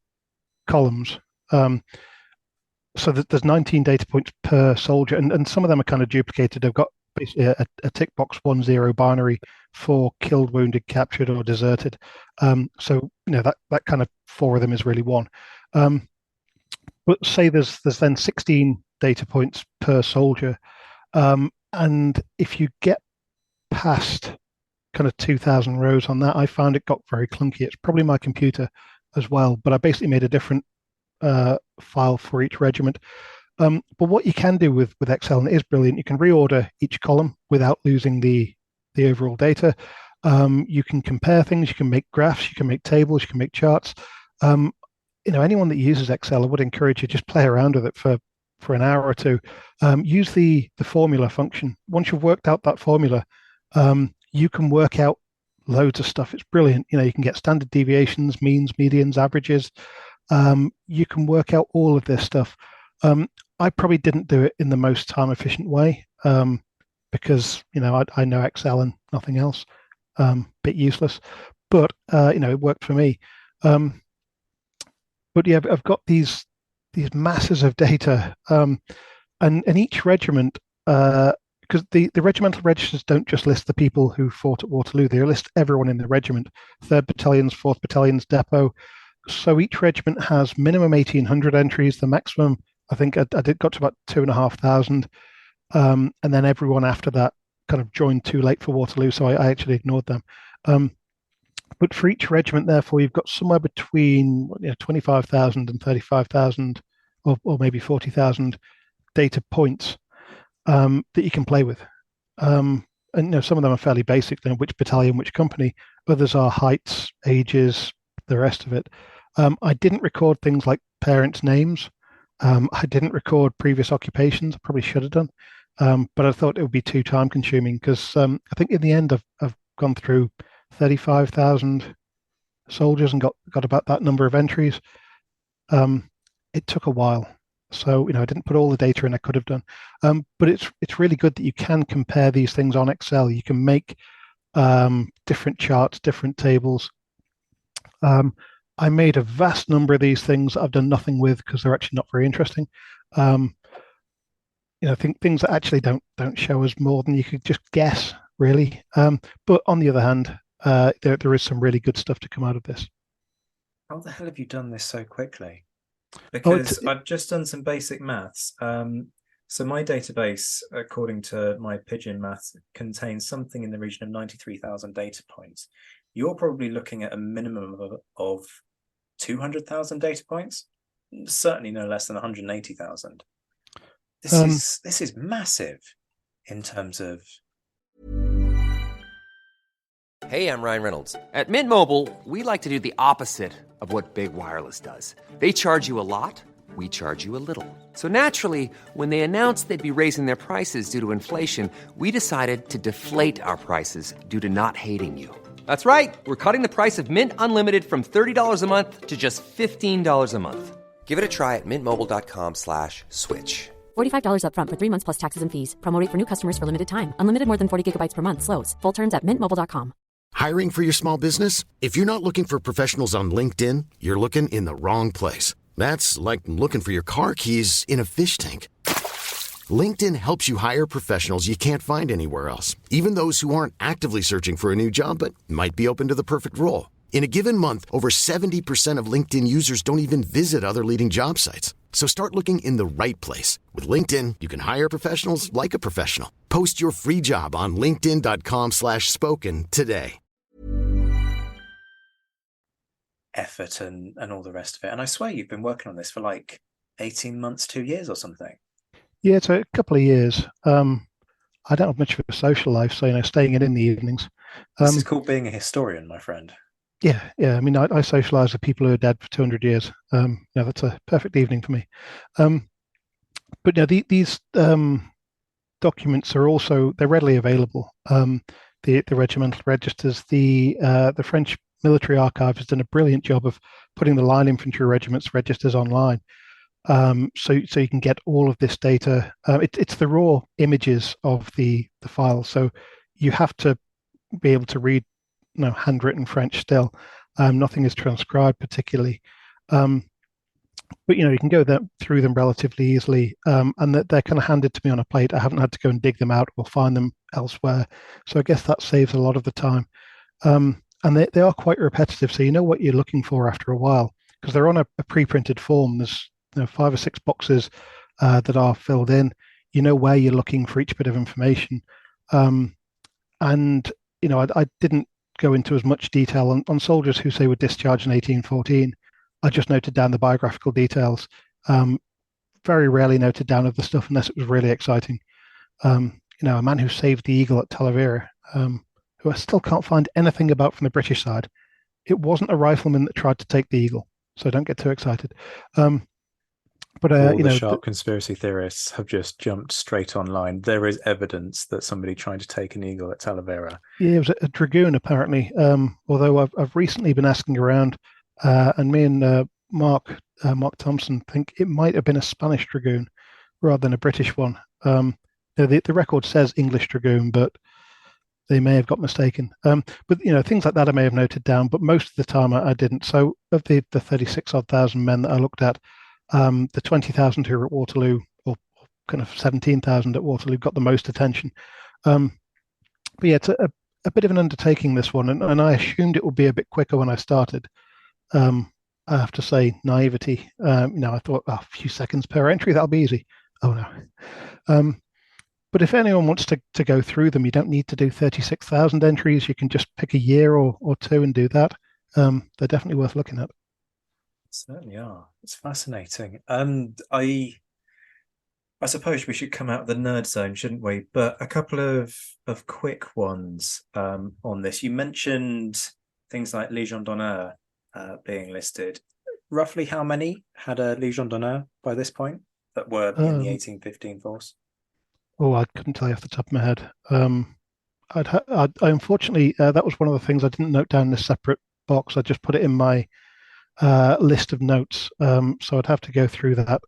columns. So there's 19 data points per soldier, and some of them are kind of duplicated. They've got basically a tick box 1-0 binary for killed, wounded, captured, or deserted. So that kind of 4 of them is really one. But say there's then 16 data points per soldier, and if you get past kind of 2,000 rows on that, I found it got very clunky. It's probably my computer as well, but I basically made a different file for each regiment. But what you can do with Excel, and it is brilliant, you can reorder each column without losing the overall data. You can compare things, you can make graphs, you can make tables, you can make charts. Anyone that uses Excel, I would encourage you just play around with it for an hour or two. Use the formula function. Once you've worked out that formula, you can work out loads of stuff. It's brilliant. You can get standard deviations, means, medians, averages. You can work out all of this stuff. I probably didn't do it in the most time efficient way, because I know Excel and nothing else. Bit useless, but it worked for me. But yeah, I've got these masses of data, and each regiment, because the regimental registers don't just list the people who fought at Waterloo; they list everyone in the regiment, 3rd Battalions, 4th Battalions, depot. So each regiment has minimum 1,800 entries. The maximum, I think, I got to about 2,500, and then everyone after that kind of joined too late for Waterloo, so I actually ignored them. But for each regiment, therefore, you've got somewhere between 25,000 and 35,000, or maybe 40,000 data points that you can play with. And some of them are fairly basic, which battalion, which company. Others are heights, ages, the rest of it. I didn't record things like parents' names. I didn't record previous occupations. I probably should have done, but I thought it would be too time consuming, because I think in the end I've gone through 35,000 soldiers and got about that number of entries. It took a while, so I didn't put all the data in I could have done. But it's really good that you can compare these things on Excel. You can make different charts, different tables. I made a vast number of these things I've done nothing with because they're actually not very interesting. things that actually don't show us more than you could just guess, really. But on the other hand, there is some really good stuff to come out of this. How the hell have you done this so quickly? Because I've just done some basic maths. So my database, according to my Pigeon maths, contains something in the region of 93,000 data points. You're probably looking at a minimum of 200,000 data points, certainly no less than 180,000. This is massive in terms of. Hey, I'm Ryan Reynolds. At Mint Mobile, we like to do the opposite of what Big Wireless does. They charge you a lot, we charge you a little. So naturally, when they announced they'd be raising their prices due to inflation, we decided to deflate our prices due to not hating you. That's right. We're cutting the price of Mint Unlimited from $30 a month to just $15 a month. Give it a try at mintmobile.com/switch. $45 up front for 3 months plus taxes and fees. Promo rate for new customers for limited time. Unlimited more than 40 gigabytes per month. Slows full terms at mintmobile.com. Hiring for your small business? If you're not looking for professionals on LinkedIn, you're looking in the wrong place. That's like looking for your car keys in a fish tank. LinkedIn helps you hire professionals you can't find anywhere else, even those who aren't actively searching for a new job but might be open to the perfect role. In a given month, over 70% of LinkedIn users don't even visit other leading job sites. So start looking in the right place. With LinkedIn, you can hire professionals like a professional. Post your free job on linkedin.com/spoken today. Effort and all the rest of it. And I swear you've been working on this for like 18 months, 2 years or something. Yeah, it's a couple of years. I don't have much of a social life, so staying in the evenings. This is called being a historian, my friend. Yeah. I mean, I socialise with people who are dead for 200 years. That's a perfect evening for me. But these documents are they're readily available. The regimental registers, the French military archive has done a brilliant job of putting the line infantry regiments registers online. So you can get all of this data. It's the raw images of the file, so you have to be able to read handwritten French still. Nothing is transcribed particularly, but you can go through them relatively easily, and they're kind of handed to me on a plate. I haven't had to go and dig them out or find them elsewhere, so I guess that saves a lot of the time. And they are quite repetitive, so you know what you're looking for after a while, because they're on a pre-printed form. There's 5 or 6 boxes that are filled in. You know where you're looking for each bit of information, and I didn't go into as much detail on soldiers who say were discharged in 1814. I just noted down the biographical details. Very rarely noted down of the stuff unless it was really exciting. A man who saved the Eagle at Talavera, who I still can't find anything about from the British side. It wasn't a rifleman that tried to take the Eagle, so don't get too excited. But all the sharp conspiracy theorists have just jumped straight online. There is evidence that somebody tried to take an Eagle at Talavera. Yeah, it was a dragoon apparently. Although I've recently been asking around, and me and Mark Thompson think it might have been a Spanish dragoon rather than a British one. The record says English dragoon, but they may have got mistaken. But things like that I may have noted down, but most of the time I didn't. So of the 36,000 men that I looked at, the 20,000 who were at Waterloo, or kind of 17,000 at Waterloo, got the most attention. But yeah, it's a bit of an undertaking, this one, and I assumed it would be a bit quicker when I started. I have to say, naivety. I thought a few seconds per entry, that'll be easy. Oh no. But if anyone wants to go through them, you don't need to do 36,000 entries. You can just pick a year or two and do that. They're definitely worth looking at. Certainly are. It's fascinating. And I suppose we should come out of the nerd zone, shouldn't we? But a couple of quick ones on this. You mentioned things like Légion d'honneur being listed. Roughly how many had a Légion d'honneur by this point that were in the 1815 force? Oh, I couldn't tell you off the top of my head. I unfortunately, that was one of the things I didn't note down in a separate box. I just put it in my list of notes, so I'd have to go through that.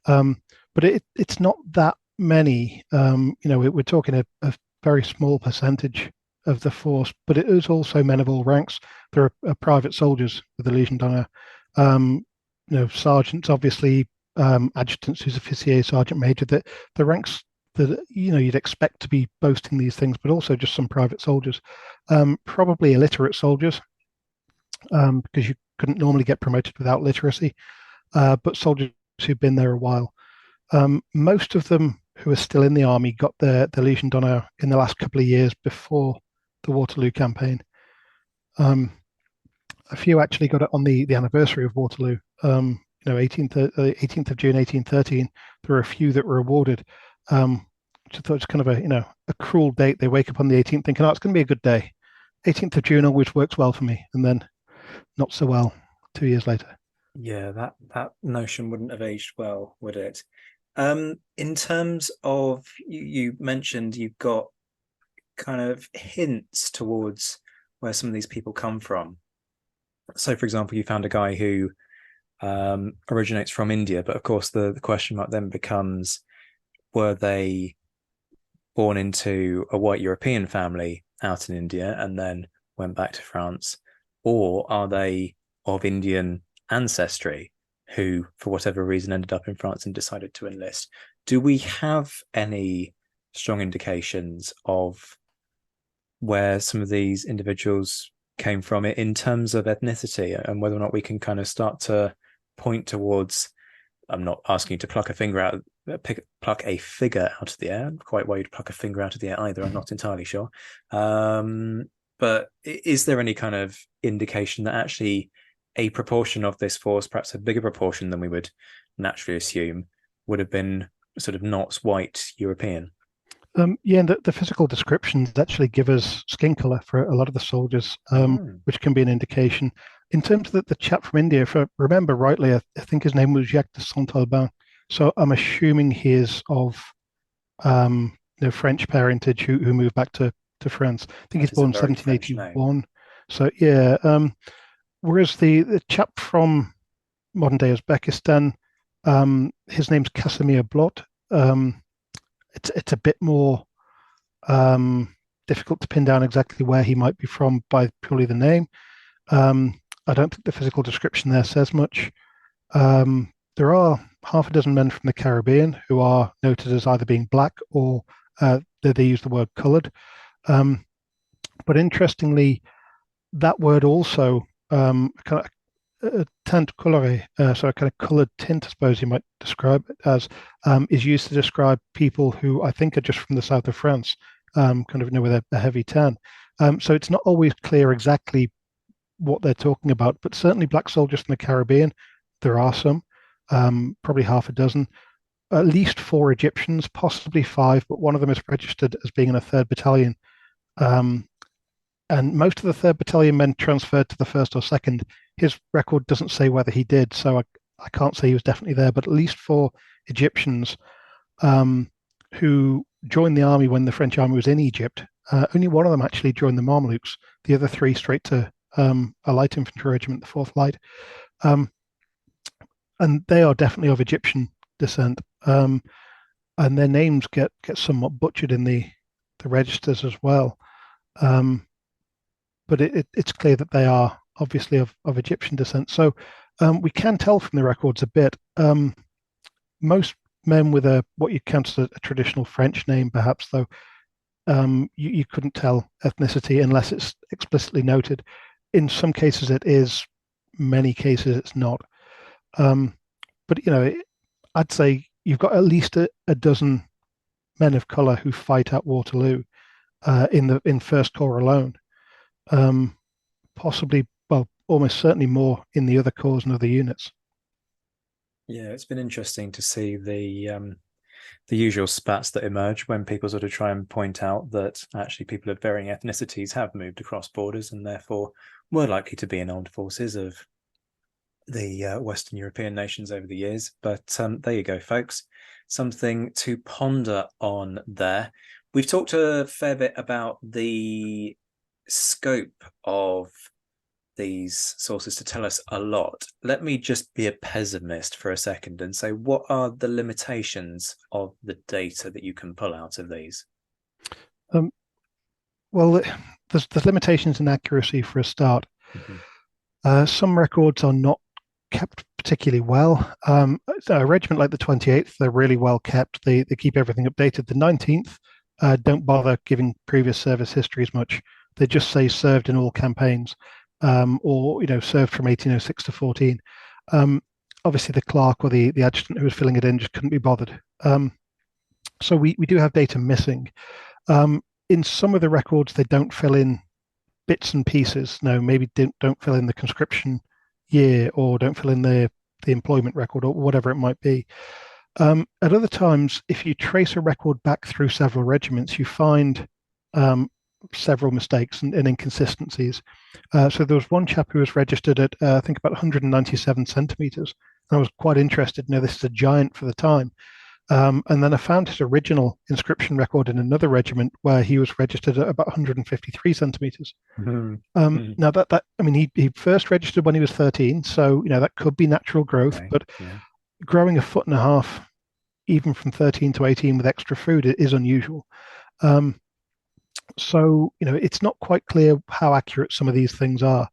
But it's not that many. We're talking a very small percentage of the force, but it is also men of all ranks. There are private soldiers with the Légion d'honneur. Sergeants, obviously, adjutant, sous officier, sergeant major, the ranks that you'd expect to be boasting these things, but also just some private soldiers, probably illiterate soldiers, because you couldn't normally get promoted without literacy, but soldiers who've been there a while. Most of them who are still in the army got their Legion d'Honneur in the last couple of years before the Waterloo campaign. A few actually got it on the anniversary of Waterloo. 18th of June 1813. There were a few that were awarded, which I thought was kind of a cruel date. They wake up on the 18th thinking, "Oh, it's going to be a good day." 18th of June always works well for me, and then not so well 2 years later. Yeah, that notion wouldn't have aged well, would it? In terms of, you mentioned you've got kind of hints towards where some of these people come from. So, for example, you found a guy who originates from India, but of course the question mark then becomes, were they born into a white European family out in India and then went back to France, or are they of Indian ancestry who, for whatever reason, ended up in France and decided to enlist? Do we have any strong indications of where some of these individuals came from in terms of ethnicity, and whether or not we can kind of start to point towards, I'm not asking you to pluck a figure out of the air, quite why you'd pluck a finger out of the air either, I'm not entirely sure. But is there any kind of indication that actually a proportion of this force, perhaps a bigger proportion than we would naturally assume, would have been sort of not white European? And the physical descriptions actually give us skin color for a lot of the soldiers, which can be an indication. In terms of the chap from India, if I remember rightly, I think his name was Jacques de Saint-Albin. So I'm assuming he is of French parentage who moved back to France. I think he's born in 1781. So yeah. Whereas the chap from modern day Uzbekistan, his name's Casimir Blot. It's a bit more difficult to pin down exactly where he might be from by purely the name. I don't think the physical description there says much. There are half a dozen men from the Caribbean who are noted as either being black or they use the word coloured. But interestingly, that word also kind of teint coloré, so a kind of coloured tint, I suppose you might describe it as, is used to describe people who I think are just from the south of France, kind of with a heavy tan. So it's not always clear exactly what they're talking about, but certainly black soldiers from the Caribbean, there are some, probably half a dozen, at least 4 Egyptians, possibly 5, but one of them is registered as being in a 3rd battalion. And most of the 3rd battalion men transferred to the 1st or 2nd. His record doesn't say whether he did, so I can't say he was definitely there, but at least 4 Egyptians who joined the army when the French army was in Egypt. Only one of them actually joined the Mamelukes, the other 3 straight to a light infantry regiment, the 4th Light. And they are definitely of Egyptian descent. And their names get somewhat butchered in the registers as well. But it's clear that they are obviously of Egyptian descent. So we can tell from the records a bit. Most men with what you count as a traditional French name, perhaps, though, you couldn't tell ethnicity unless it's explicitly noted. In some cases it is, many cases it's not. But I'd say you've got at least a dozen men of colour who fight at Waterloo in First Corps alone. Possibly, well, almost certainly more in the other corps and other units. Yeah, it's been interesting to see the usual spats that emerge when people sort of try and point out that actually people of varying ethnicities have moved across borders and therefore were likely to be in armed forces of the Western European nations over the years. But there you go, folks. Something to ponder on there. We've talked a fair bit about the scope of these sources to tell us a lot. Let me just be a pessimist for a second and say, what are the limitations of the data that you can pull out of these? Well, there's limitations in accuracy for a start. Mm-hmm. Some records are not kept particularly well. A regiment like the 28th, they're really well kept. They keep everything updated. The 19th don't bother giving previous service histories much. They just say served in all campaigns, or served from 1806 to 14. Obviously, the clerk or the adjutant who was filling it in just couldn't be bothered. So we do have data missing. In some of the records, they don't fill in bits and pieces. No, maybe don't fill in the conscription year, or don't fill in the employment record, or whatever it might be. At other times, if you trace a record back through several regiments, you find several mistakes and inconsistencies. So there was one chap who was registered at I think about 197 centimeters. And I was quite interested. This is a giant for the time. And then I found his original inscription record in another regiment where he was registered at about 153 centimeters. Mm-hmm. Now he first registered when he was 13, so that could be natural growth, Okay, but yeah. growing a foot and a half, even from 13 to 18 with extra food, is unusual. So it's not quite clear how accurate some of these things are.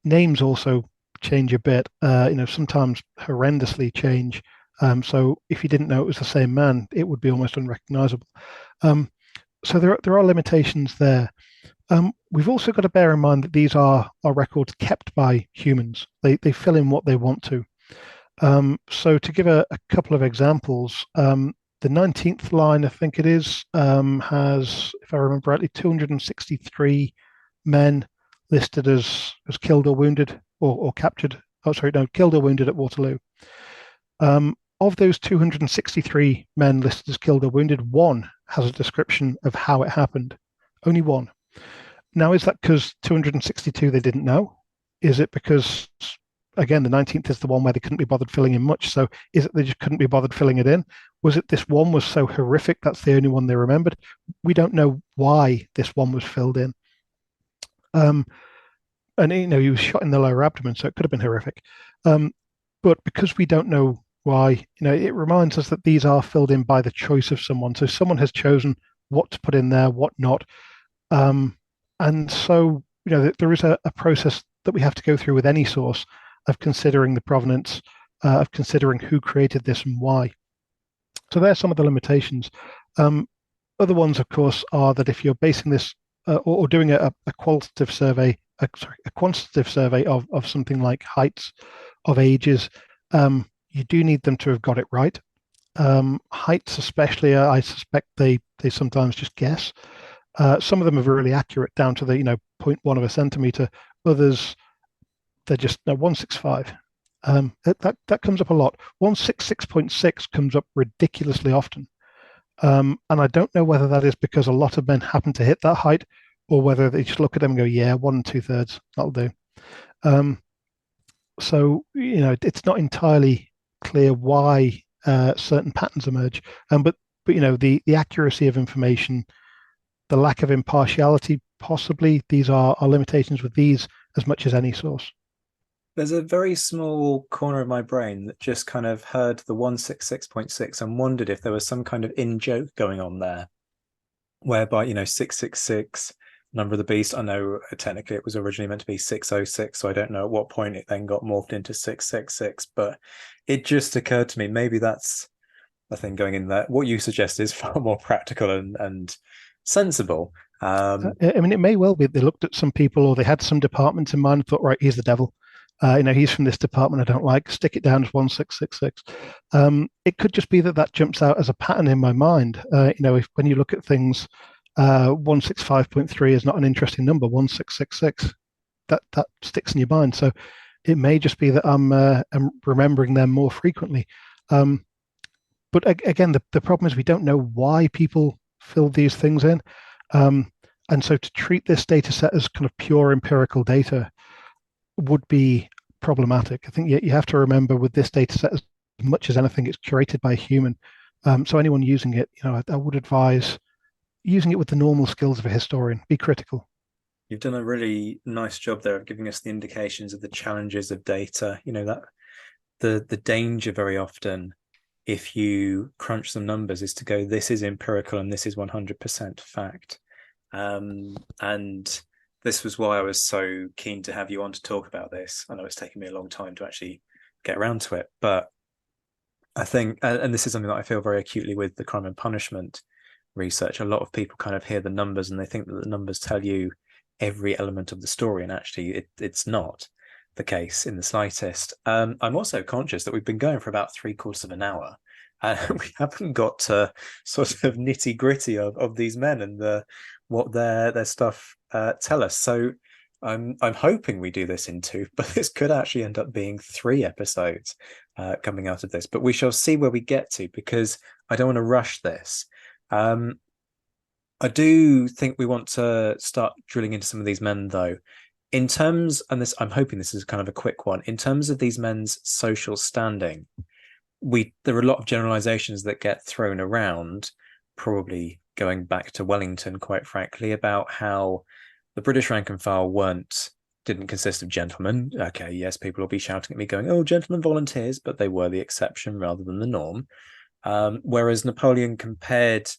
Names also change a bit. Sometimes horrendously change. So if you didn't know it was the same man, it would be almost unrecognizable. So there are limitations there. We've also got to bear in mind that these are records kept by humans. They fill in what they want to. So to give a couple of examples, the 19th line, I think it is, has, if I remember rightly, 263 men listed as killed or wounded or captured. Oh, sorry, no, killed or wounded at Waterloo. Of those 263 men listed as killed or wounded, one has a description of how it happened. Only one. Now, is that because 262 they didn't know? Is it because, again, the 19th is the one where they couldn't be bothered filling in much? So is it they just couldn't be bothered filling it in? Was it this one was so horrific that's the only one they remembered? We don't know why this one was filled in. And he was shot in the lower abdomen, so it could have been horrific. But because we don't know why, it reminds us that these are filled in by the choice of someone. So someone has chosen what to put in there, what not. And so, there is a process that we have to go through with any source of considering the provenance, of considering who created this and why. So there are some of the limitations. Other ones, of course, are that if you're basing this or doing a qualitative survey, a quantitative survey of something like heights, of ages, you do need them to have got it right. Heights especially, I suspect they sometimes just guess. Some of them are really accurate down to the 0.1 of a centimeter. Others, they're just 165. That comes up a lot. 166.6 comes up ridiculously often. And I don't know whether that is because a lot of men happen to hit that height, or whether they just look at them and go, yeah, 1 2/3, that'll do. So it's not entirely clear why certain patterns emerge. But the accuracy of information, the lack of impartiality, possibly these are limitations with these as much as any source. There's a very small corner of my brain that just kind of heard the 166.6 and wondered if there was some kind of in-joke going on there, whereby 666, number of the beast. I know technically it was originally meant to be 606, so I don't know at what point it then got morphed into 666, but it just occurred to me maybe that's a thing going in there. What you suggest is far more practical and sensible. It may well be they looked at some people, or they had some department in mind and thought, right, he's the devil. He's from this department I don't like, stick it down as 1666. It could just be that jumps out as a pattern in my mind. When you look at things, 165.3 is not an interesting number. 1666, that sticks in your mind. So it may just be that I'm remembering them more frequently. But again, the problem is we don't know why people fill these things in. And so to treat this data set as kind of pure empirical data would be problematic. I think you have to remember with this data set, as much as anything, it's curated by a human. So anyone using it, I would advise using it with the normal skills of a historian. Be critical. You've done a really nice job there of giving us the indications of the challenges of data. That the danger very often, if you crunch some numbers, is to go, this is empirical and this is 100% fact. And this was why I was so keen to have you on to talk about this. I know it's taken me a long time to actually get around to it, but I think, and this is something that I feel very acutely with the crime and punishment research, a lot of people kind of hear the numbers and they think that the numbers tell you every element of the story, and actually it's not the case in the slightest. I'm also conscious that we've been going for about 3/4 of an hour, and we haven't got to sort of nitty gritty of these men and what their stuff tell us. So I'm hoping we do this in 2, but this could actually end up being 3 episodes coming out of this. But we shall see where we get to, because I don't want to rush this. I do think we want to start drilling into some of these men, though. In terms, and this, I'm hoping this is kind of a quick one. In terms of these men's social standing, there are a lot of generalizations that get thrown around, probably going back to Wellington, quite frankly, about how the British rank and file didn't consist of gentlemen. Okay, yes, people will be shouting at me going, "Oh, gentlemen volunteers," but they were the exception rather than the norm. Whereas Napoleon compared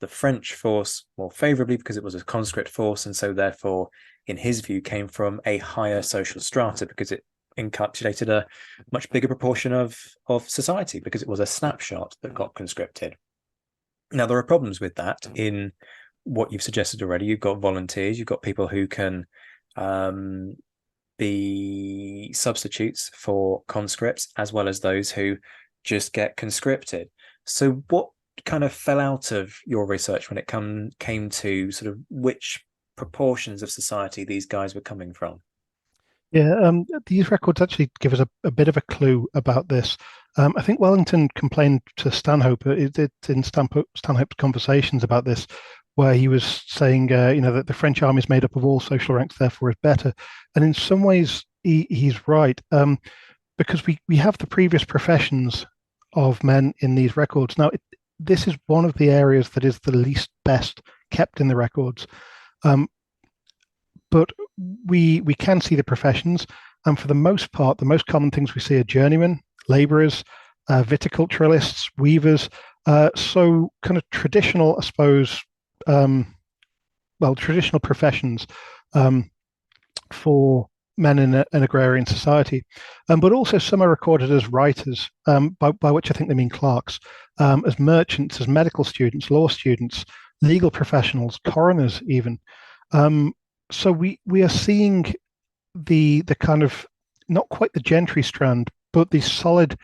the French force more favorably because it was a conscript force, and so therefore, in his view, came from a higher social strata because it encapsulated a much bigger proportion of society, because it was a snapshot that got conscripted. Now, there are problems with that in what you've suggested already. You've got volunteers, you've got people who can be substitutes for conscripts, as well as those who just get conscripted. So what kind of fell out of your research when it came to sort of which proportions of society these guys were coming from? Yeah, these records actually give us a bit of a clue about this. I think Wellington complained to Stanhope. It's in Stanhope's conversations about this, where he was saying, that the French army is made up of all social ranks, therefore is better. And in some ways, he's right, because we have the previous professions of men in these records. Now, this is one of the areas that is the least best kept in the records. But we can see the professions, and for the most part, the most common things we see are journeymen, labourers, viticulturalists, weavers. So kind of traditional, I suppose, traditional professions for men in an agrarian society. But also some are recorded as writers, by which I think they mean clerks, as merchants, as medical students, law students, legal professionals, coroners even. So we are seeing the kind of, not quite the gentry strand, but the solid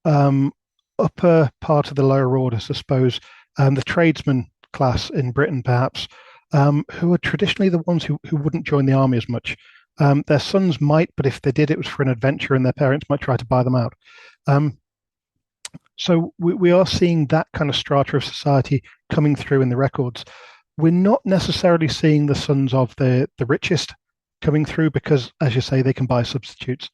upper part of the lower orders, I suppose, the tradesman class in Britain, perhaps, who are traditionally the ones who wouldn't join the army as much. Their sons might, but if they did, it was for an adventure, and their parents might try to buy them out. So we are seeing that kind of strata of society coming through in the records. We're not necessarily seeing the sons of the richest coming through because, as you say, they can buy substitutes.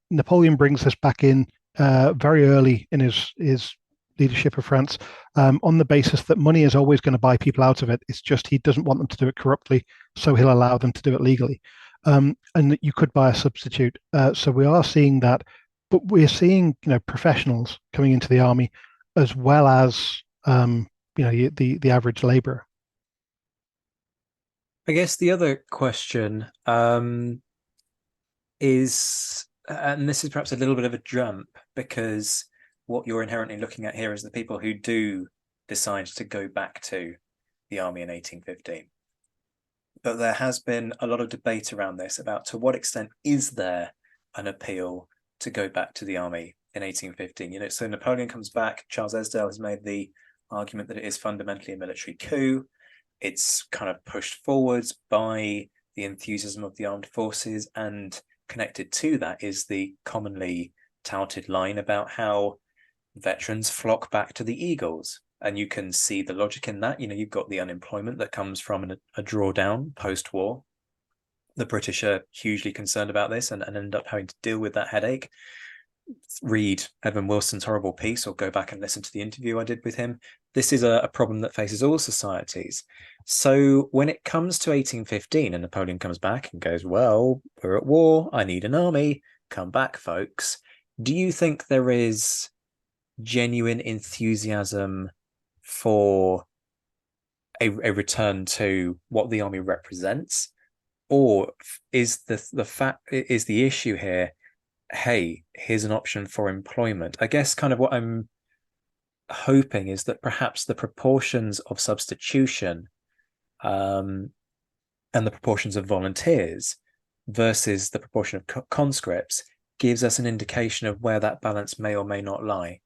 Napoleon brings this back in very early in his leadership of France, on the basis that money is always going to buy people out of it. It's just he doesn't want them to do it corruptly, so he'll allow them to do it legally. And that you could buy a substitute. So we are seeing that, but we're seeing professionals coming into the army as well as the average labourer. I guess the other question is, and this is perhaps a little bit of a jump, because what you're inherently looking at here is the people who do decide to go back to the army in 1815. But there has been a lot of debate around this about to what extent is there an appeal to go back to the army in 1815. So Napoleon comes back. Charles Esdale has made the argument that it is fundamentally a military coup. It's kind of pushed forwards by the enthusiasm of the armed forces, and connected to that is the commonly touted line about how veterans flock back to the Eagles. And you can see the logic in that. You've got the unemployment that comes from a drawdown post-war. The British are hugely concerned about this and end up having to deal with that headache. Read Edwin Wilson's horrible piece, or go back and listen to the interview I did with him. This is a problem that faces all societies. So when it comes to 1815 and Napoleon comes back and goes, well, we're at war, I need an army, come back, folks. Do you think there is genuine enthusiasm for a return to what the army represents? Or is the issue here, hey, here's an option for employment? I guess kind of what I'm hoping is that perhaps the proportions of substitution and the proportions of volunteers versus the proportion of conscripts gives us an indication of where that balance may or may not lie.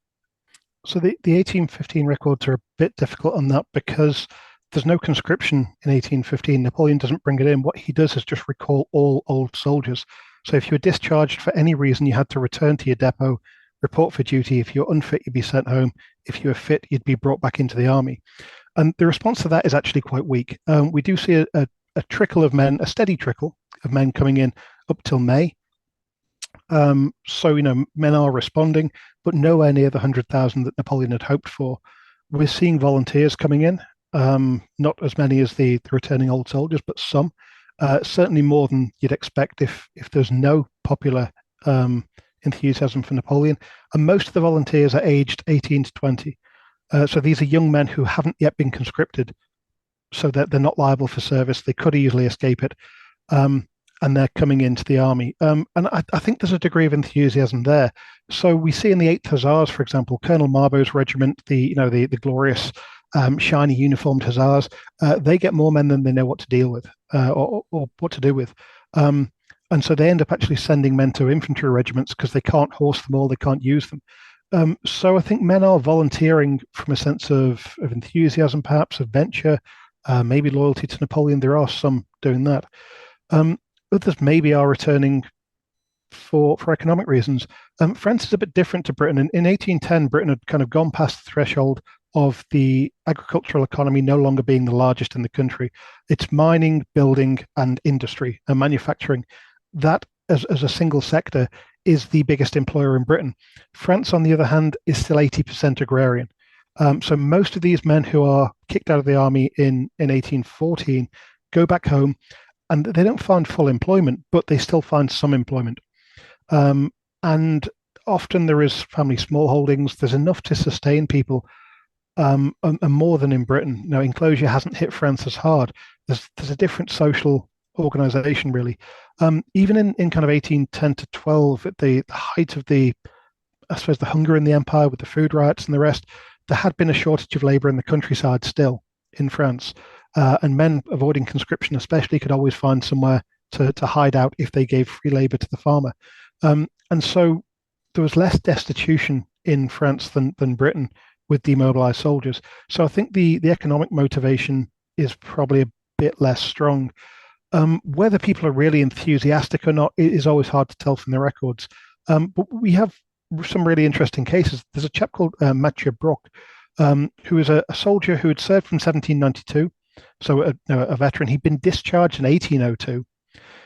So the 1815 records are a bit difficult on that because there's no conscription in 1815. Napoleon doesn't bring it in. What he does is just recall all old soldiers. So if you were discharged for any reason, you had to return to your depot, report for duty. If you're unfit, you'd be sent home. If you were fit, you'd be brought back into the army. And the response to that is actually quite weak. We do see a trickle of men, a steady trickle of men coming in up till May. So, men are responding, but nowhere near the 100,000 that Napoleon had hoped for. We're seeing volunteers coming in, not as many as the returning old soldiers, but some. Certainly more than you'd expect if there's no popular enthusiasm for Napoleon. And most of the volunteers are aged 18 to 20. So these are young men who haven't yet been conscripted, so that they're not liable for service. They could easily escape it. And they're coming into the army. And I think there's a degree of enthusiasm there. So we see in the 8th Hussars, for example, Colonel Marbo's regiment, the glorious shiny uniformed Hussars, they get more men than they know what to deal with or what to do with. And so they end up actually sending men to infantry regiments because they can't horse them all, they can't use them. So I think men are volunteering from a sense of enthusiasm, perhaps, of venture, maybe loyalty to Napoleon. There are some doing that. Others maybe are returning for economic reasons. France is a bit different to Britain. In 1810, Britain had kind of gone past the threshold of the agricultural economy no longer being the largest in the country. It's mining, building, and industry and manufacturing. That, as a single sector, is the biggest employer in Britain. France, on the other hand, is still 80% agrarian. So most of these men who are kicked out of the army in 1814 go back home, and they don't find full employment, but they still find some employment. And often there is family smallholdings. There's enough to sustain people, and more than in Britain. Enclosure hasn't hit France as hard. There's a different social organization, really. Even in kind of 1810 to 12, at the height of the hunger in the empire with the food riots and the rest, there had been a shortage of labor in the countryside still in France. And men avoiding conscription especially could always find somewhere to hide out if they gave free labor to the farmer. And so there was less destitution in France than Britain with demobilized soldiers. So I think the economic motivation is probably a bit less strong. Whether people are really enthusiastic or not is always hard to tell from the records. But we have some really interesting cases. There's a chap called Mathieu Brock, who is a soldier who had served from 1792. So a veteran. He'd been discharged in 1802.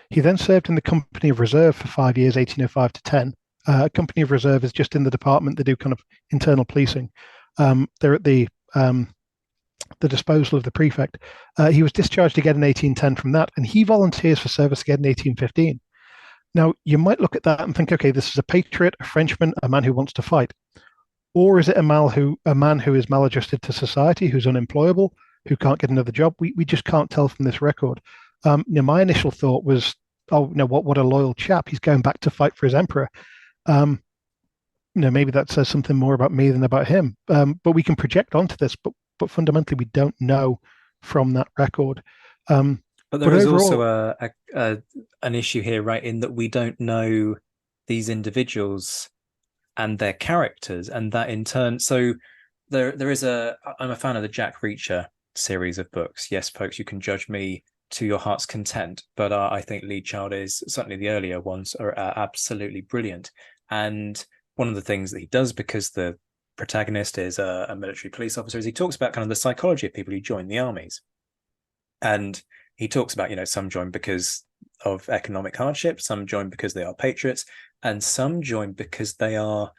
He then served in the Company of Reserve for 5 years, 1805 to 10. Company of Reserve is just in the department. They do kind of internal policing. They're at the disposal of the prefect. He was discharged again in 1810 from that, and he volunteers for service again in 1815. Now, you might look at that and think, okay, this is a patriot, a Frenchman, a man who wants to fight. Or is it a man who is maladjusted to society, who's unemployable, who can't get another job? We just can't tell from this record. My initial thought was, what a loyal chap. He's going back to fight for his emperor. Maybe that says something more about me than about him. But we can project onto this, but fundamentally we don't know from that record. But there is also an issue here, right, in that we don't know these individuals and their characters, and that in turn, so there is I'm a fan of the Jack Reacher series of books. Yes, folks, you can judge me to your heart's content, but I think Lee Child is, certainly the earlier ones are absolutely brilliant. And one of the things that he does, because the protagonist is a military police officer, is he talks about kind of the psychology of people who join the armies. And he talks about, some join because of economic hardship, some join because they are patriots, and some join because they are,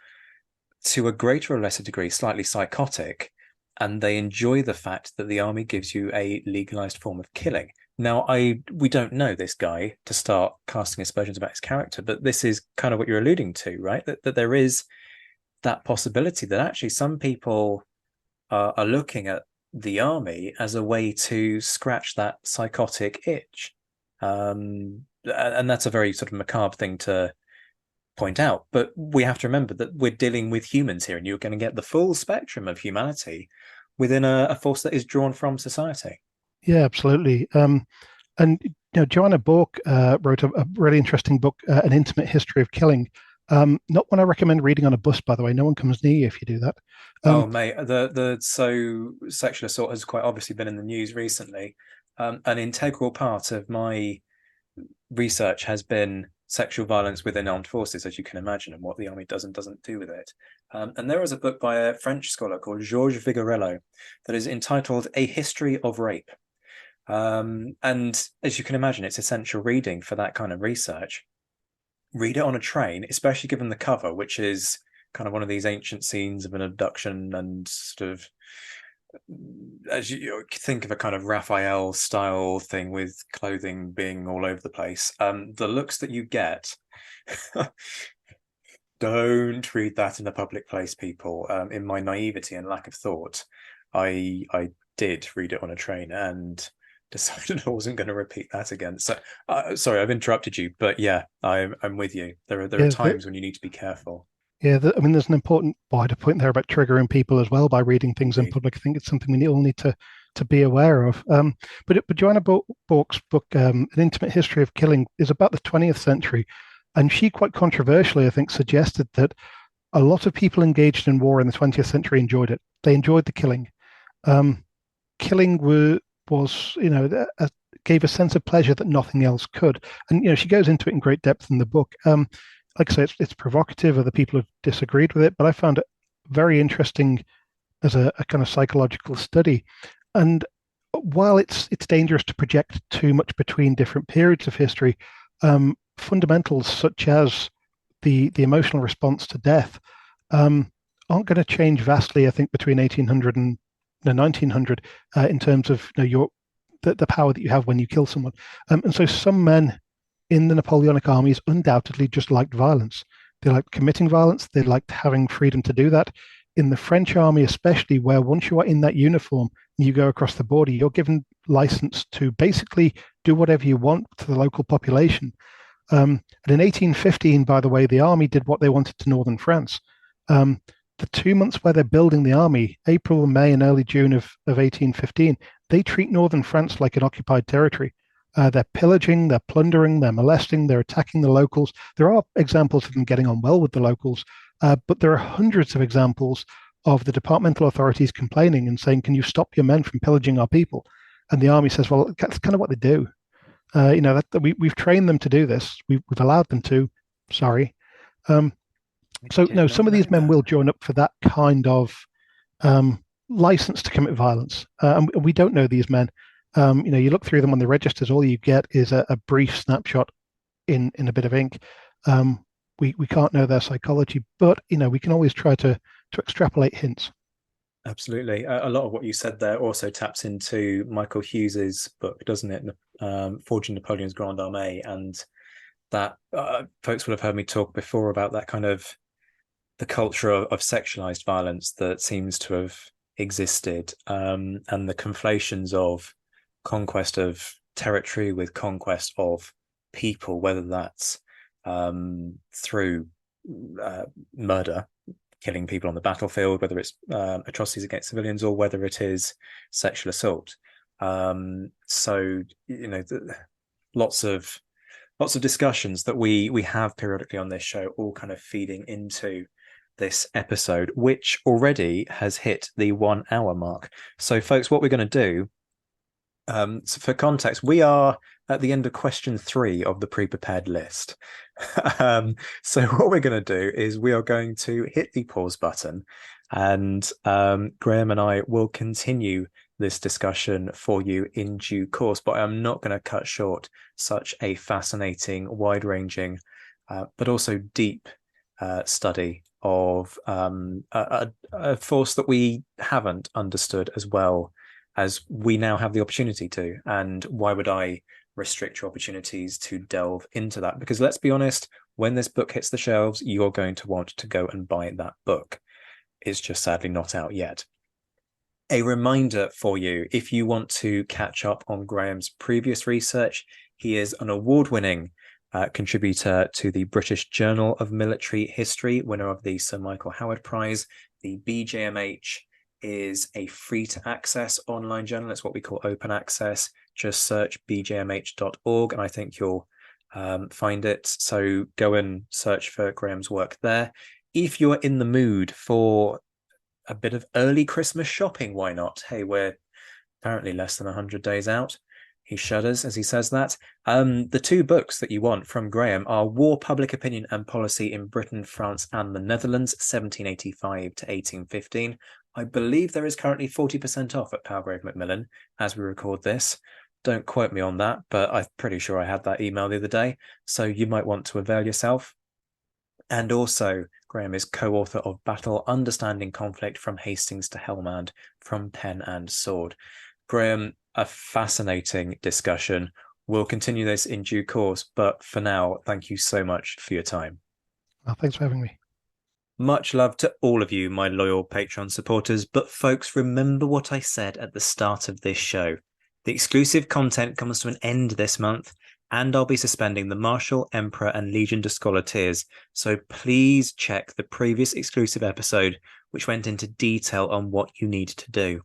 to a greater or lesser degree, slightly psychotic, and they enjoy the fact that the army gives you a legalized form of killing. Now, we don't know this guy to start casting aspersions about his character, but this is kind of what you're alluding to, right? That there is that possibility that actually some people are looking at the army as a way to scratch that psychotic itch. And that's a very sort of macabre thing to point out, but we have to remember that we're dealing with humans here, and you're going to get the full spectrum of humanity within a force that is drawn from society. Yeah, absolutely. And Joanna Bork wrote a really interesting book, An Intimate History of Killing. Not one I recommend reading on a bus, by the way. No one comes near you if you do that. Oh, mate, so sexual assault has quite obviously been in the news recently. An integral part of my research has been sexual violence within armed forces, as you can imagine, and what the army does and doesn't do with it. And there is a book by a French scholar called Georges Vigorello that is entitled A History of Rape. And as you can imagine, it's essential reading for that kind of research. Read it on a train, especially given the cover, which is kind of one of these ancient scenes of an abduction, and sort of, as you think of a kind of Raphael style thing with clothing being all over the place. The looks that you get, don't read that in a public place, people. In my naivety and lack of thought, I did read it on a train and decided I wasn't going to repeat that again. So sorry, I've interrupted you, but yeah, I'm with you. There are times when you need to be careful. Yeah, I mean, there's an important wider point there about triggering people as well by reading things in public. I think it's something we all need to be aware of. But Joanna Bork's book, An Intimate History of Killing, is about the 20th century, and she quite controversially, I think, suggested that a lot of people engaged in war in the 20th century enjoyed it. They enjoyed the killing. Killing was gave a sense of pleasure that nothing else could. And she goes into it in great depth in the book. Like I say, it's provocative. Other people have disagreed with it, but I found it very interesting as a kind of psychological study. And while it's dangerous to project too much between different periods of history, fundamentals such as the emotional response to death aren't going to change vastly, I think, between 1800 and 1900 in terms of the power that you have when you kill someone. And so some men in the Napoleonic armies undoubtedly just liked violence. They liked committing violence. They liked having freedom to do that. In the French army, especially, where once you are in that uniform, you go across the border, you're given license to basically do whatever you want to the local population. And in 1815, by the way, the army did what they wanted to northern France. The 2 months where they're building the army, April, May, and early June of 1815, they treat northern France like an occupied territory. They're pillaging, they're plundering, they're molesting, they're attacking the locals. There are examples of them getting on well with the locals, but there are hundreds of examples of the departmental authorities complaining and saying, "Can you stop your men from pillaging our people?" And the army says, "Well, that's kind of what they do. We've trained them to do this. We've allowed them to. Sorry." So no, some of these men will join up for that kind of license to commit violence, and we don't know these men. You look through them on the registers, all you get is a brief snapshot in a bit of ink. We can't know their psychology, but we can always try to extrapolate hints. Absolutely. A lot of what you said there also taps into Michael Hughes's book, doesn't it? Forging Napoleon's Grande Armée, and that folks will have heard me talk before about that kind of the culture of sexualized violence that seems to have existed, and the conflations of conquest of territory with conquest of people, whether that's through murder, killing people on the battlefield, whether it's atrocities against civilians, or whether it is sexual assault. Lots of discussions that we have periodically on this show, all kind of feeding into this episode, which already has hit the 1 hour mark. So folks, what we're going to do, so for context, we are at the end of question 3 of the pre-prepared list. So what we're going to do is we are going to hit the pause button, and Graeme and I will continue this discussion for you in due course, but I'm not going to cut short such a fascinating, wide-ranging, but also deep study of a force that we haven't understood as well as we now have the opportunity to. And why would I restrict your opportunities to delve into that? Because let's be honest, when this book hits the shelves, you're going to want to go and buy that book. It's just sadly not out yet. A reminder for you, if you want to catch up on Graeme's previous research, He is an award-winning contributor to the British Journal of Military History, winner of the Sir Michael Howard Prize. The BJMH is a free-to-access online journal. It's what we call open access. Just search bjmh.org, and I think you'll find it. So go and search for Graeme's work there. If you're in the mood for a bit of early Christmas shopping, why not? Hey, we're apparently less than 100 days out. He shudders as he says that. The two books that you want from Graeme are War, Public Opinion and Policy in Britain, France and the Netherlands, 1785 to 1815. I believe there is currently 40% off at Palgrave Macmillan as we record this. Don't quote me on that, but I'm pretty sure I had that email the other day, so you might want to avail yourself. And also, Graeme is co-author of Battle, Understanding Conflict from Hastings to Helmand, From Pen and Sword. Graeme, a fascinating discussion. We'll continue this in due course, but for now, thank you so much for your time. Well, thanks for having me. Much love to all of you, my loyal Patreon supporters, but folks, remember what I said at the start of this show. The exclusive content comes to an end this month, and I'll be suspending the Marshal, Emperor and Legion de Scholar tiers, so please check the previous exclusive episode, which went into detail on what you need to do.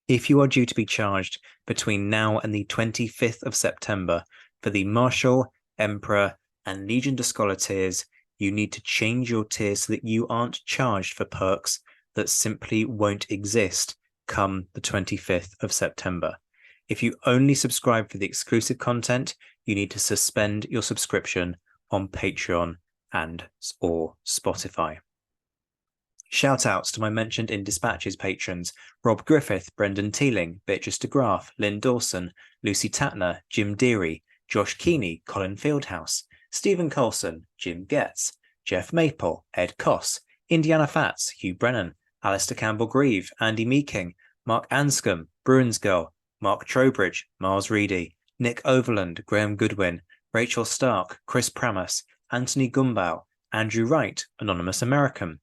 If you are due to be charged between now and the 25th of September for the Marshal, Emperor and Legion de Scholar tiers, you need to change your tier so that you aren't charged for perks that simply won't exist come the 25th of September. If you only subscribe for the exclusive content, you need to suspend your subscription on Patreon and or Spotify. Shout outs to my mentioned in Dispatches patrons, Rob Griffith, Brendan Teeling, Beatrice de Graaf, Lynn Dawson, Lucy Tatner, Jim Deary, Josh Keeney, Colin Fieldhouse, Stephen Colson, Jim Getz, Jeff Maple, Ed Koss, Indiana Fats, Hugh Brennan, Alistair Campbell-Grieve, Andy Meeking, Mark Anscombe, Bruins Girl, Mark Trowbridge, Miles Reedy, Nick Overland, Graham Goodwin, Rachel Stark, Chris Pramas, Anthony Gumbau, Andrew Wright, Anonymous American,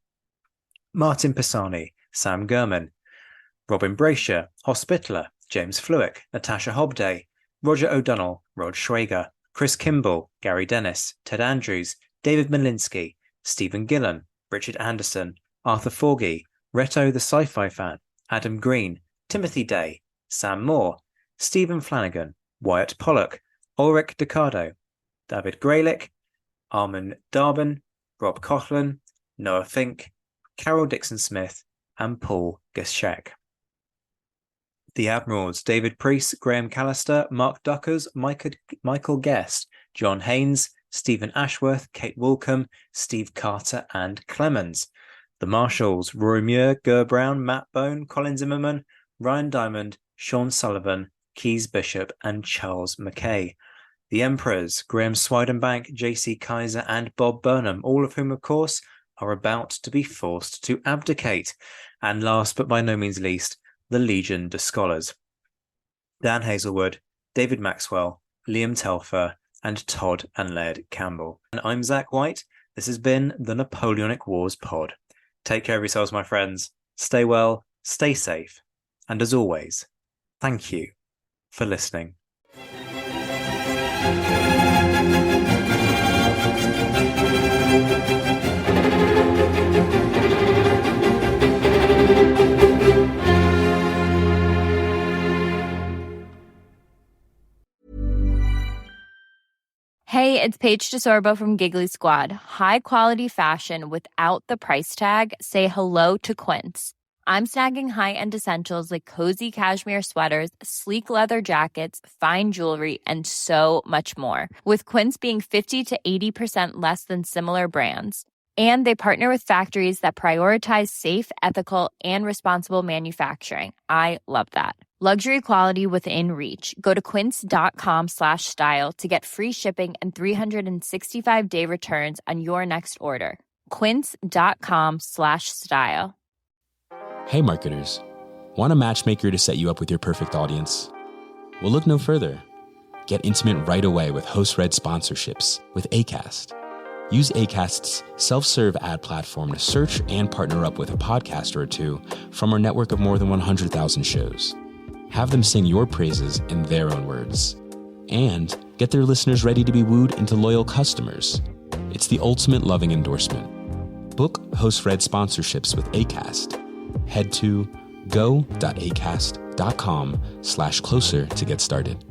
Martin Pisani, Sam Gurman, Robin Brasher, Hospitaller, James Fluick, Natasha Hobday, Roger O'Donnell, Rod Schwager, Chris Kimball, Gary Dennis, Ted Andrews, David Malinsky, Stephen Gillen, Richard Anderson, Arthur Forgy, Reto the Sci-Fi Fan, Adam Green, Timothy Day, Sam Moore, Stephen Flanagan, Wyatt Pollock, Ulrich Decado, David Graylick, Armin Darban, Rob Coughlin, Noah Fink, Carol Dixon-Smith, and Paul Geschek. The Admirals, David Priest, Graeme Callister, Mark Duckers, Michael Guest, John Haynes, Stephen Ashworth, Kate Woolcombe, Steve Carter, and Clemens. The Marshals, Rory Muir, Ger Brown, Matt Bone, Colin Zimmerman, Ryan Diamond, Sean Sullivan, Keys Bishop, and Charles McKay. The Emperors, Graham Swidenbank, JC Kaiser, and Bob Burnham, all of whom, of course, are about to be forced to abdicate. And last but by no means least, the Legion de Scholars. Dan Hazelwood, David Maxwell, Liam Telfer, and Todd and Laird Campbell. And I'm Zach White. This has been the Napoleonic Wars Pod. Take care of yourselves, my friends. Stay well, stay safe, and as always, thank you for listening. Hey, it's Paige DeSorbo from Giggly Squad. High quality fashion without the price tag. Say hello to Quince. I'm snagging high-end essentials like cozy cashmere sweaters, sleek leather jackets, fine jewelry, and so much more. With Quince being 50 to 80% less than similar brands. And they partner with factories that prioritize safe, ethical, and responsible manufacturing. I love that. Luxury quality within reach. Go to quince.com/style to get free shipping and 365-day returns on your next order. Quince.com/style. Hey marketers, want a matchmaker to set you up with your perfect audience? Well, look no further. Get intimate right away with host-read sponsorships with Acast. Use Acast's self-serve ad platform to search and partner up with a podcaster or two from our network of more than 100,000 shows. Have them sing your praises in their own words. and get their listeners ready to be wooed into loyal customers. It's the ultimate loving endorsement. Book Host Red sponsorships with Acast. Head to go.acast.com/closer to get started.